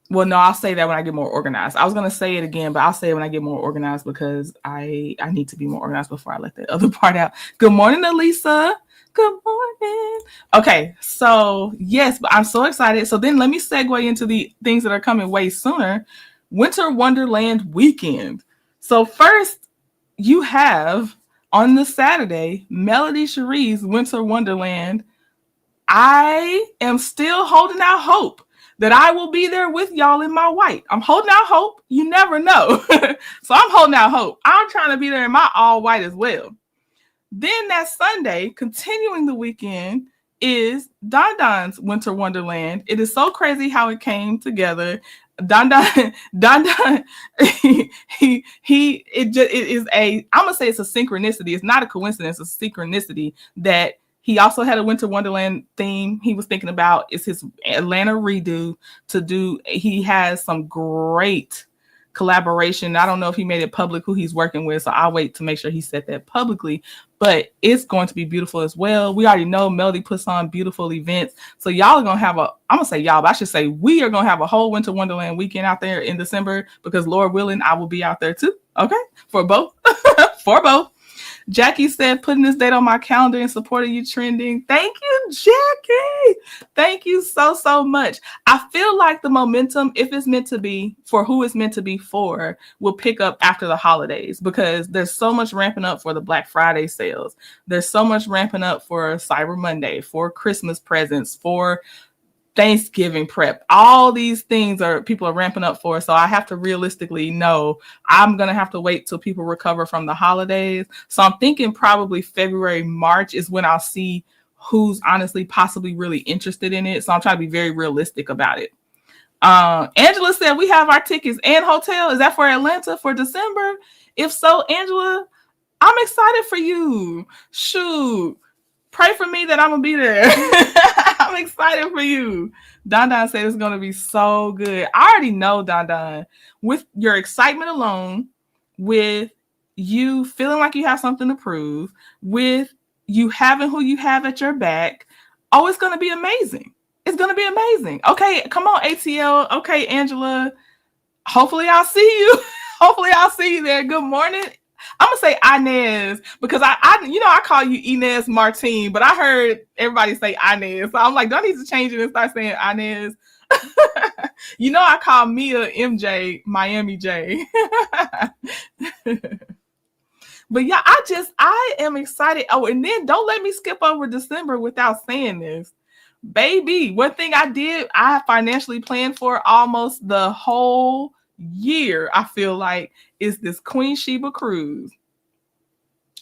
well, no, I'll say that when I get more organized. I was going to say it again, but I'll say it when I get more organized because I need to be more organized before I let the other part out. Good morning, Elisa. Good morning. Okay, so yes, but I'm so excited. So then let me segue into the things that are coming way sooner. Winter Wonderland weekend. So first, you have on the Saturday, Melody Cherie's Winter Wonderland. I am still holding out hope that I will be there with y'all in my white. I'm holding out hope. You never know. So I'm holding out hope. I'm trying to be there in my all white as well. Then that Sunday, continuing the weekend, is Don Don's Winter Wonderland. It is so crazy how it came together. Don, it is I'm gonna say it's a synchronicity. It's not a coincidence. It's a synchronicity that he also had a Winter Wonderland theme he was thinking about. It's his Atlanta redo to do. He has some great collaboration. I don't know if he made it public who he's working with, so I'll wait to make sure he said that publicly, but it's going to be beautiful as well. We already know Melody puts on beautiful events, so y'all are going to have I'm going to say y'all, but I should say we are going to have a whole Winter Wonderland weekend out there in December because Lord willing, I will be out there too. Okay, for both. For both. Jackie said, putting this date on my calendar in support of you trending. Thank you, Jackie. Thank you so much. I feel like the momentum, if it's meant to be for who it's meant to be for, will pick up after the holidays because there's so much ramping up for the Black Friday sales. There's so much ramping up for Cyber Monday, for Christmas presents, for Thanksgiving prep. All these things people are ramping up for. So I have to realistically know I'm going to have to wait till people recover from the holidays. So I'm thinking probably February, March is when I'll see who's honestly possibly really interested in it. So I'm trying to be very realistic about it. Angela said we have our tickets and hotel. Is that for Atlanta for December? If so, Angela, I'm excited for you. Shoot. Pray for me that I'm going to be there. I'm excited for you. Don Don said it's going to be so good. I already know, Don Don, with your excitement alone, with you feeling like you have something to prove, with you having who you have at your back, oh, it's going to be amazing. It's going to be amazing. Okay, come on, ATL. Okay, Angela. Hopefully I'll see you. Hopefully I'll see you there. Good morning. I'm gonna say Inez because I call you Inez Martine, but I heard everybody say Inez, so I'm like, do I need to change it and start saying Inez? I call Mia MJ Miami J. But yeah, I am excited. Oh, and then don't let me skip over December without saying this, baby. One thing I financially planned for almost the whole year, I feel like, is this Queen Sheba cruise.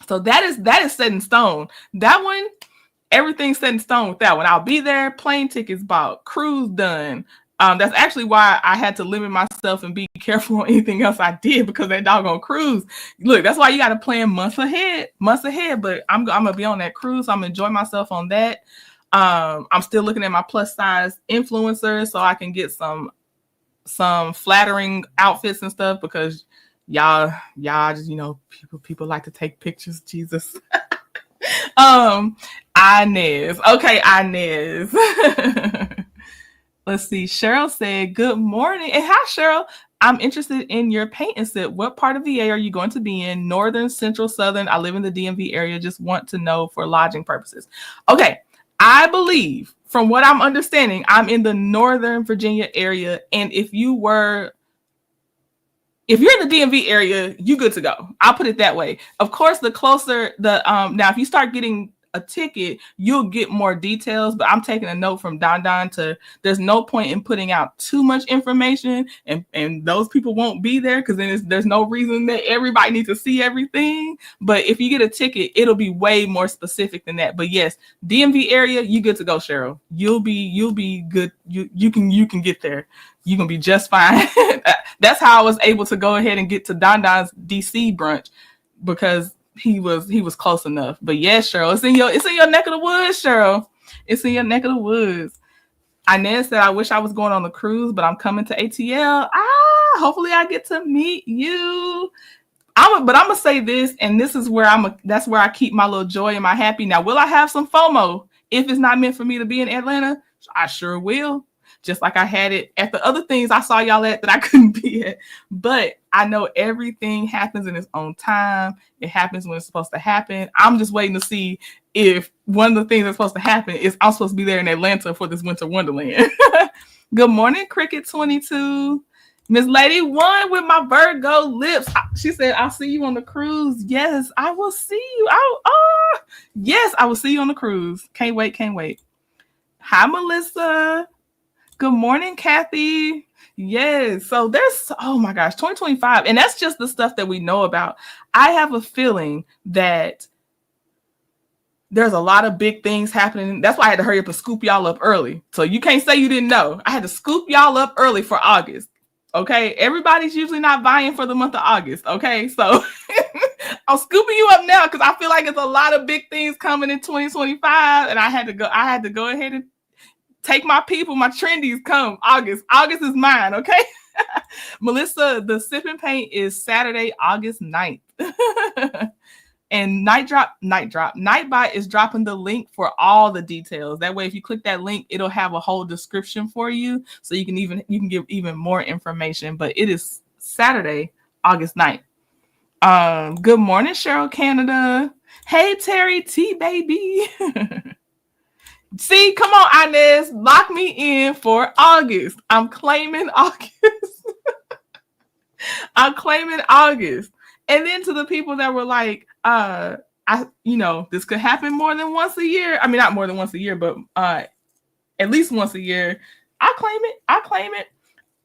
So that is set in stone. That one, everything's set in stone with that one. I'll be there, plane tickets bought, cruise done. That's actually why I had to limit myself and be careful on anything else I did because that doggone cruise. Look, that's why you got to plan months ahead. But I'm gonna be on that cruise. So I'm gonna enjoy myself on that. I'm still looking at my plus size influencers so I can get some flattering outfits and stuff because y'all just people like to take pictures. Jesus. Inez. Okay, Inez. Let's see. Cheryl said, good morning. And hi, Cheryl. I'm interested in your paint and sip. What part of VA are you going to be in? Northern, Central, Southern? I live in the DMV area. Just want to know for lodging purposes. Okay. I believe, from what I'm understanding, I'm in the Northern Virginia area. And if you're in the DMV area, you good to go. I'll put it that way. Of course, the closer now, if you start getting a ticket, you'll get more details, but I'm taking a note from Don Don there's no point in putting out too much information and those people won't be there because then there's no reason that everybody needs to see everything. But if you get a ticket, it'll be way more specific than that. But yes, DMV area, you good to go, Cheryl. You'll be good. You can get there. You're gonna be just fine. That's how I was able to go ahead and get to Don Don's DC brunch. because he was close enough. But yes, Cheryl, it's in your neck of the woods, Cheryl. It's in your neck of the woods. Inez said, I wish I was going on the cruise, but I'm coming to ATL. Hopefully I get to meet you. But I'm gonna say this, and this is where that's where I keep my little joy and my happy. Now, will I have some FOMO if it's not meant for me to be in Atlanta? I sure will. Just like I had it at the other things I saw y'all at that I couldn't be at. But I know everything happens in its own time. It happens when it's supposed to happen. I'm just waiting to see if one of the things that's supposed to happen is I'm supposed to be there in Atlanta for this winter wonderland. Good morning, Cricket 22. Miss Lady One with my Virgo lips. She said, I'll see you on the cruise. Yes, I will see you. Yes, I will see you on the cruise. Can't wait. Hi, Melissa. Good morning, Kathy. Yes. So there's, oh my gosh, 2025. And that's just the stuff that we know about. I have a feeling that there's a lot of big things happening. That's why I had to hurry up and scoop y'all up early. So you can't say you didn't know. I had to scoop y'all up early for August. Okay. Everybody's usually not vying for the month of August. Okay. So I'm scooping you up now because I feel like it's a lot of big things coming in 2025. And I had to go ahead and take my people, my trendies come August. August is mine, okay? Melissa, the Sip and Paint is Saturday, August 9th. And Nightbot is dropping the link for all the details. That way, if you click that link, it'll have a whole description for you. So you can give even more information. But it is Saturday, August 9th. Good morning, Cheryl Canada. Hey, Terry T, baby. See, come on, Inez, lock me in for August. I'm claiming August. I'm claiming August. And then to the people that were like, this could happen more than once a year. I mean, not more than once a year, but at least once a year. I claim it.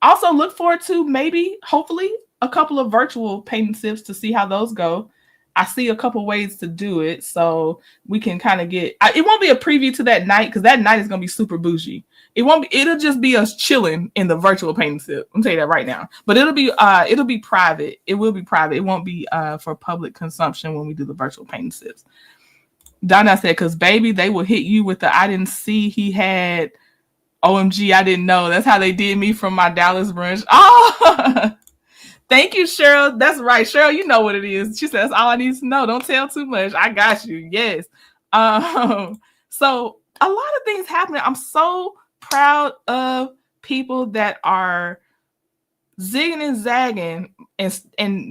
Also look forward to hopefully, a couple of virtual paint and sips to see how those go. I see a couple ways to do it, so we can kind of get. It won't be a preview to that night because that night is gonna be super bougie. It won't be. It'll just be us chilling in the virtual paint and sip. I'm telling you that right now. But it'll be private. It will be private. It won't be for public consumption when we do the virtual paint and sips. Donna said, "Cause baby, they will hit you with the I didn't see he had. OMG, I didn't know. That's how they did me from my Dallas brunch. Oh." Thank you, Cheryl. That's right. Cheryl, you know what it is. She says, all I need to know. Don't tell too much. I got you. Yes. So a lot of things happening. I'm so proud of people that are zigging and zagging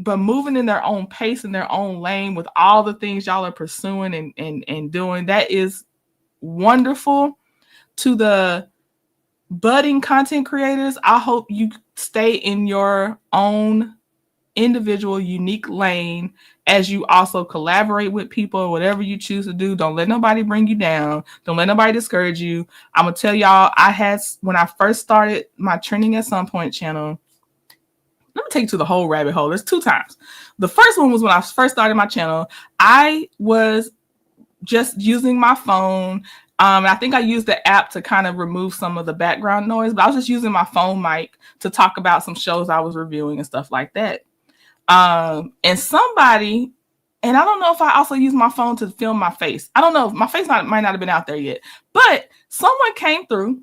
but moving in their own pace, in their own lane with all the things y'all are pursuing and doing. That is wonderful. To the budding content creators, I hope you stay in your own individual unique lane as you also collaborate with people, whatever you choose to do. Don't let nobody bring you down. Don't let nobody discourage you. I'm gonna tell y'all, when I first started my Trending at Some Point channel, let me take you to the whole rabbit hole. There's 2 times. The first one was when I first started my channel. I was just using my phone. I think I used the app to kind of remove some of the background noise, but I was just using my phone mic to talk about some shows I was reviewing and stuff like that. And somebody, and I don't know if I also used my phone to film my face. I don't know. My face might not have been out there yet, but someone came through.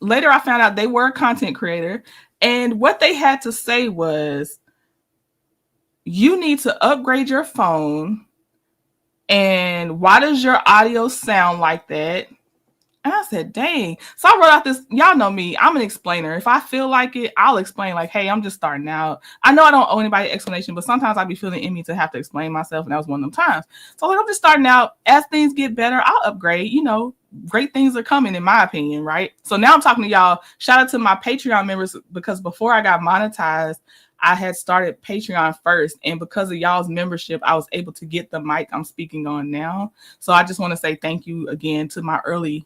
Later, I found out they were a content creator. And what they had to say was, you need to upgrade your phone. And why does your audio sound like that? And I said, dang. So I wrote out this, y'all know me, I'm an explainer. If I feel like it, I'll explain like, hey, I'm just starting out. I know I don't owe anybody explanation, but sometimes I be feeling in me to have to explain myself. And that was one of them times. So like, I'm just starting out. As things get better, I'll upgrade. Great things are coming in my opinion, right? So now I'm talking to y'all. Shout out to my Patreon members, because before I got monetized, I had started Patreon first, and because of y'all's membership, I was able to get the mic I'm speaking on now. So I just want to say thank you again to my early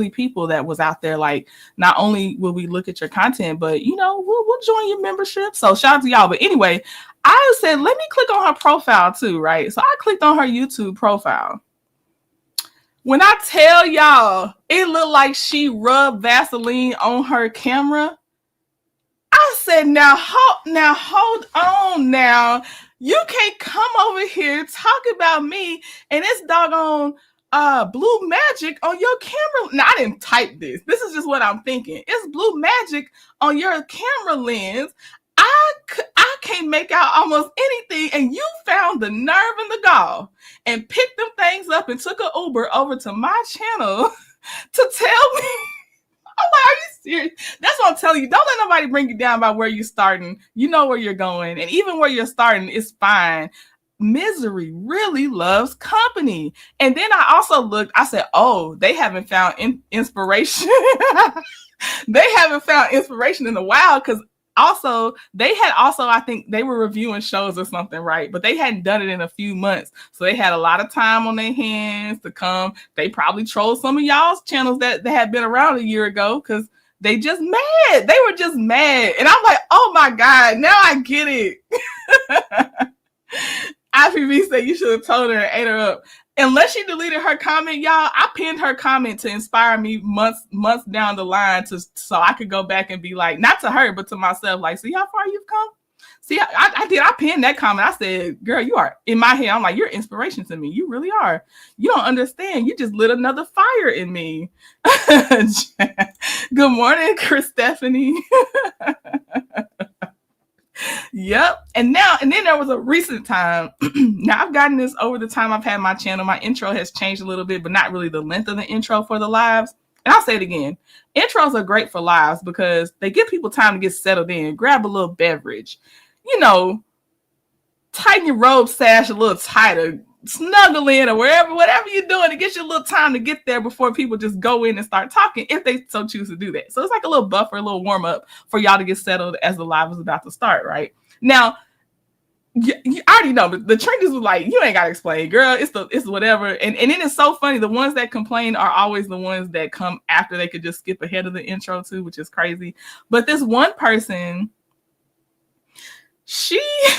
people that was out there. Like, not only will we look at your content, but we'll join your membership. So shout out to y'all. But anyway, I said, let me click on her profile too, right? So I clicked on her YouTube profile. When I tell y'all, it looked like she rubbed Vaseline on her camera. I said, now hold on now. You can't come over here talk about me and it's doggone blue magic on your camera. Now, I didn't type this. This is just what I'm thinking. It's blue magic on your camera lens. I can't make out almost anything, and you found the nerve and the gall and picked them things up and took an Uber over to my channel to tell me. I'm like, are you serious? That's what I'm telling you. Don't let nobody bring you down by where you're starting. You know where you're going, and even where you're starting is fine. Misery really loves company. And then I also looked, I said, oh, they haven't found inspiration. They haven't found inspiration in a while, because also I think they were reviewing shows or something, right? But they hadn't done it in a few months, so they had a lot of time on their hands to come. They probably trolled some of y'all's channels that had been around a year ago, because they just mad. They were just mad, and I'm like, oh my god, now I get it. IPV said you should have told her and ate her up. Unless she deleted her comment, y'all, I pinned her comment to inspire me months down the line, so I could go back and be like, not to her, but to myself, like, see how far you've come? See, I pinned that comment. I said, girl, you are, in my head, I'm like, you're inspiration to me. You really are. You don't understand. You just lit another fire in me. Good morning, Chris Stephanie. Yep. And then there was a recent time. Now I've gotten this over the time I've had my channel. My intro has changed a little bit, but not really the length of the intro for the lives. And I'll say it again. Intros are great for lives because they give people time to get settled in, grab a little beverage, tighten your robe sash a little tighter, snuggle in or whatever you're doing. It gives you a little time to get there before people just go in and start talking, if they so choose to do that. So it's like a little buffer, a little warm up for y'all to get settled as the live is about to start, right? Now, you already know, but the trendies was like, you ain't got to explain, girl. It's whatever. And then it's so funny. The ones that complain are always the ones that come after they could just skip ahead of the intro too, which is crazy. But this one person,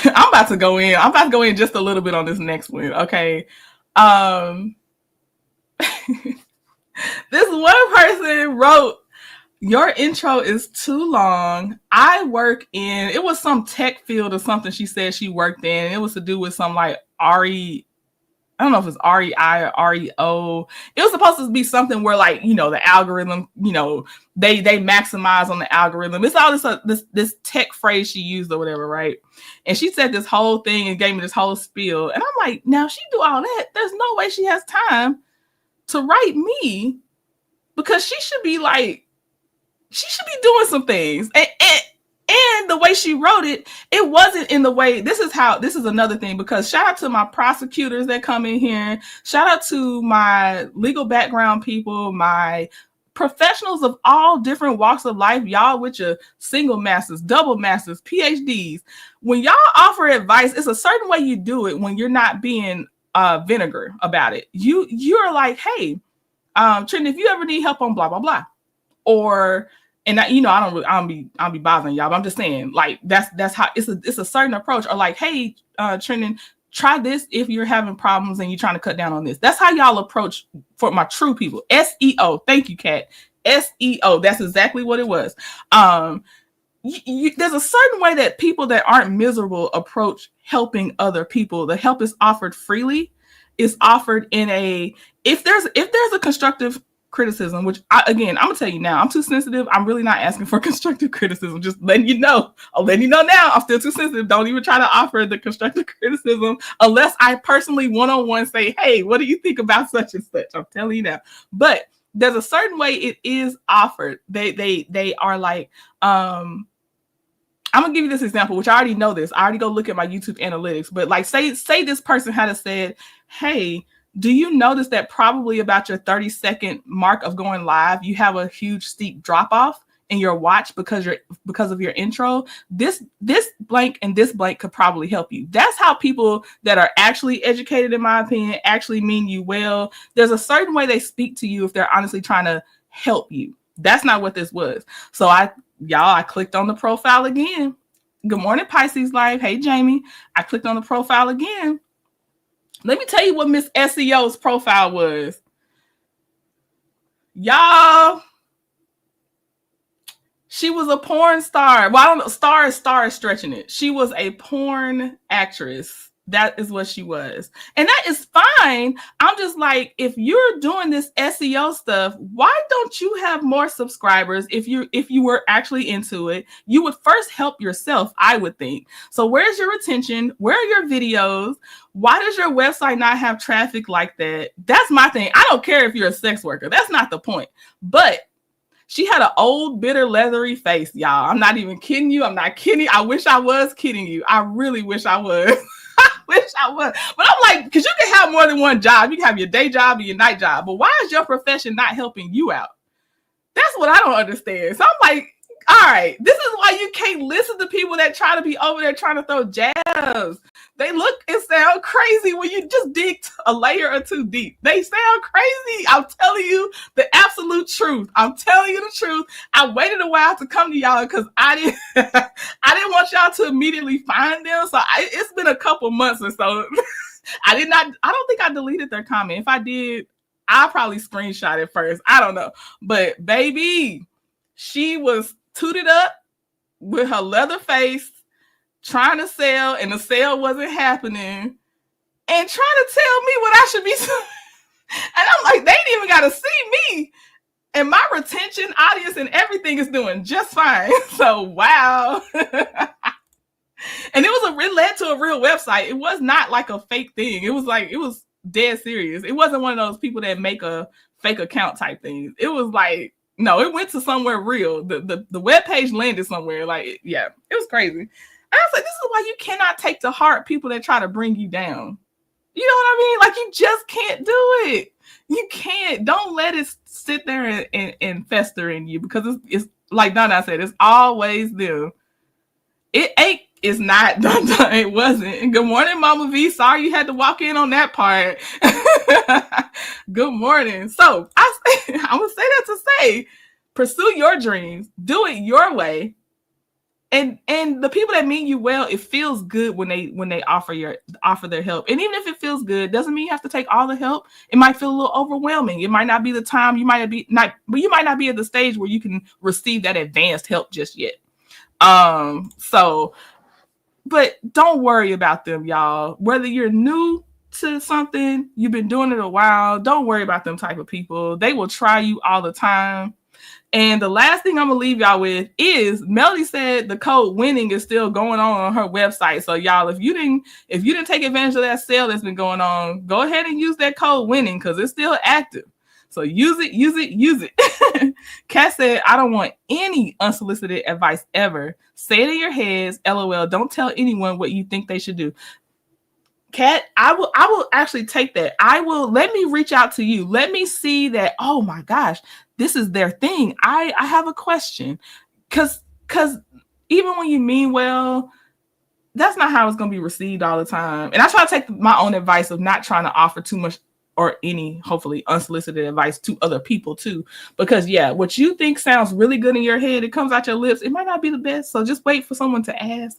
I'm about to go in just a little bit on this next one. Okay. This one person wrote, your intro is too long. I work in, it was some tech field or something she said she worked in. It was to do with some like RE, I don't know if it's REI or REO. It was supposed to be something where like, the algorithm, they maximize on the algorithm. It's all this tech phrase she used or whatever, right? And she said this whole thing and gave me this whole spiel. And I'm like, now she do all that. There's no way she has time to write me, because she should be doing some things. And the way she wrote it, it wasn't in the way, this is another thing, because shout out to my prosecutors that come in here. Shout out to my legal background people, my professionals of all different walks of life, y'all with your single masters, double masters, PhDs. When y'all offer advice, it's a certain way you do it when you're not being vinegar about it. You're like, hey, Trinity, if you ever need help on blah, blah, blah. Or, and I don't be bothering y'all, but I'm just saying, like, that's how it's a certain approach. Or like, hey, Trinity, try this if you're having problems and you're trying to cut down on this. That's how y'all approach for my true people. SEO. Thank you, Kat. SEO. That's exactly what it was. There's a certain way that people that aren't miserable approach helping other people. The help is offered freely. It's offered in if there's a constructive criticism, which I'm gonna tell you now, I'm too sensitive. I'm really not asking for constructive criticism. Just letting you know. I'll let you know now. I'm still too sensitive. Don't even try to offer the constructive criticism unless I personally one-on-one say, hey, what do you think about such and such? I'm telling you now. But there's a certain way it is offered. They are like, I'm gonna give you this example, which I already know this. I already go look at my YouTube analytics. But like, say this person had said, hey, do you notice that probably about your 30-second mark of going live, you have a huge steep drop off in your watch because of your intro? This blank and this blank could probably help you. That's how people that are actually educated, in my opinion, actually mean you well. There's a certain way they speak to you if they're honestly trying to help you. That's not what this was. So I clicked on the profile again. Good morning, Pisces Life. Hey, Jamie. I clicked on the profile again. Let me tell you what Miss SEO's profile was. Y'all, She was a porn star. Well, I don't know. Star is stretching it. She was a porn actress. That is what she was. And that is fine. I'm just like, if you're doing this SEO stuff, why don't you have more subscribers? If you were actually into it, you would first help yourself, I would think. So where's your attention? Where are your videos? Why does your website not have traffic like that? That's my thing. I don't care if you're a sex worker. That's not the point. But she had an old, bitter, leathery face, y'all. I'm not even kidding you. I'm not kidding. I wish I was kidding you. I really wish I was. Wish I was. But I'm like, because you can have more than one job. You can have your day job and your night job. But why is your profession not helping you out? That's what I don't understand. So I'm like, all right, this is why you can't listen to people that try to be over there trying to throw jabs. They look and sound crazy when you just dig a layer or two deep. They sound crazy. I'm telling you the absolute truth. I'm telling you the truth. I waited a while to come to y'all because I didn't want y'all to immediately find them. So it's been a couple months or so. I don't think I deleted their comment. If I did, I'll probably screenshot it first. I don't know. But baby, she was tooted up with her leather face, trying to sell, and the sale wasn't happening, and trying to tell me what I should be. And I'm like, they ain't even got to see me. And my retention, audience, and everything is doing just fine. So, wow. And it led to a real website. It was not like a fake thing. It was dead serious. It wasn't one of those people that make a fake account type thing. It was like, no, it went to somewhere real. The webpage landed somewhere. Like, yeah, it was crazy. And I was like, this is why you cannot take to heart people that try to bring you down. You know what I mean? Like, you just can't do it. You can't. Don't let it sit there and fester in you, because it's like Donna said, it's always them. It ain't. It's not. It wasn't. Good morning, Mama V. Sorry you had to walk in on that part. Good morning. So I'm gonna say that to say, pursue your dreams, do it your way, and the people that mean you well, it feels good when they offer their help. And even if it feels good, doesn't mean you have to take all the help. It might feel a little overwhelming. It might not be the time. You might not be at the stage where you can receive that advanced help just yet. But don't worry about them, y'all. Whether you're new to something, you've been doing it a while, don't worry about them type of people. They will try you all the time. And the last thing I'm going to leave y'all with is Melody said the code winning is still going on her website. So y'all, if you didn't take advantage of that sale that's been going on, go ahead and use that code winning because it's still active. So use it. Kat said, I don't want any unsolicited advice ever. Say it in your heads. LOL. Don't tell anyone what you think they should do. Kat, I will actually take that. Let me reach out to you. Let me see that, oh my gosh, this is their thing. I have a question. Cause even when you mean well, that's not how it's going to be received all the time. And I try to take my own advice of not trying to offer too much or any, hopefully, unsolicited advice to other people too. Because yeah, what you think sounds really good in your head, it comes out your lips, it might not be the best. So just wait for someone to ask.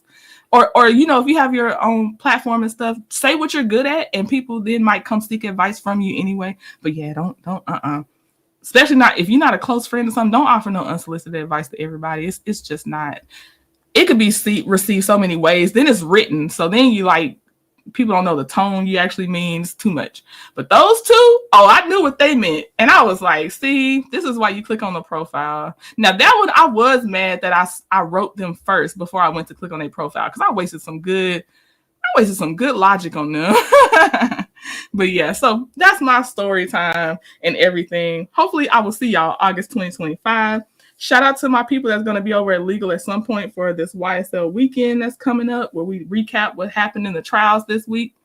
Or if you have your own platform and stuff, say what you're good at, and people then might come seek advice from you anyway. But yeah, don't especially not if you're not a close friend or something. Don't offer no unsolicited advice to everybody. It's just not. It could be received so many ways. Then it's written, so then you like. People don't know the tone you actually mean. It's too much. But those two, I knew what they meant. And I was like, see, this is why you click on the profile. Now that one, I was mad that I wrote them first before I went to click on their profile, because I wasted some good logic on them. But yeah, so that's my story time and everything. Hopefully I will see y'all August 2025. Shout out to my people that's going to be over at Legal at some point for this YSL weekend that's coming up, where we recap what happened in the trials this week.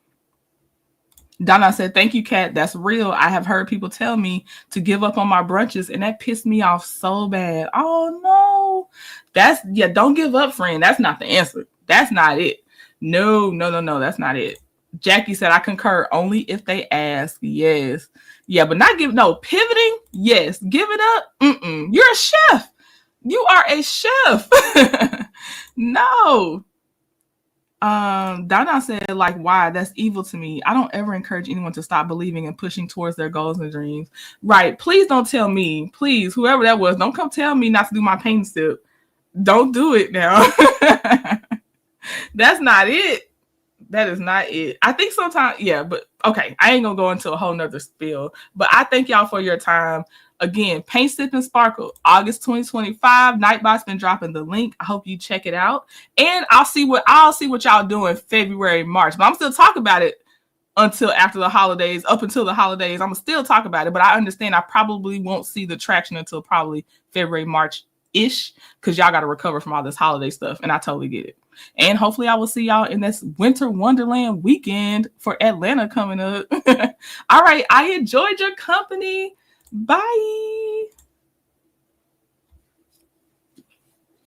Donna said, thank you, Kat. That's real. I have heard people tell me to give up on my brunches, and that pissed me off so bad. Oh, no. Don't give up, friend. That's not the answer. That's not it. No, that's not it. Jackie said, I concur only if they ask. Yes. Yeah, but not pivoting. Yes. Give it up. You're a chef. You are a chef. No. Donna said, like, why? That's evil to me. I don't ever encourage anyone to stop believing and pushing towards their goals and dreams. Right. Please don't tell me. Please, whoever that was, don't come tell me not to do my pain sip. Don't do it now. That's not it. That is not it. I think sometimes, yeah, but okay, I ain't gonna go into a whole nother spiel. But I thank y'all for your time. Again, Paint Sip and Sparkle, August 2025. Nightbot's been dropping the link. I hope you check it out. And I'll see what y'all doing February, March. But I'm still talking about it until after the holidays, up until the holidays. I'm gonna still talk about it, but I understand I probably won't see the traction until probably February, March-ish, because y'all gotta recover from all this holiday stuff, and I totally get it. And hopefully I will see y'all in this Winter Wonderland weekend for Atlanta coming up. All right, I enjoyed your company. Bye.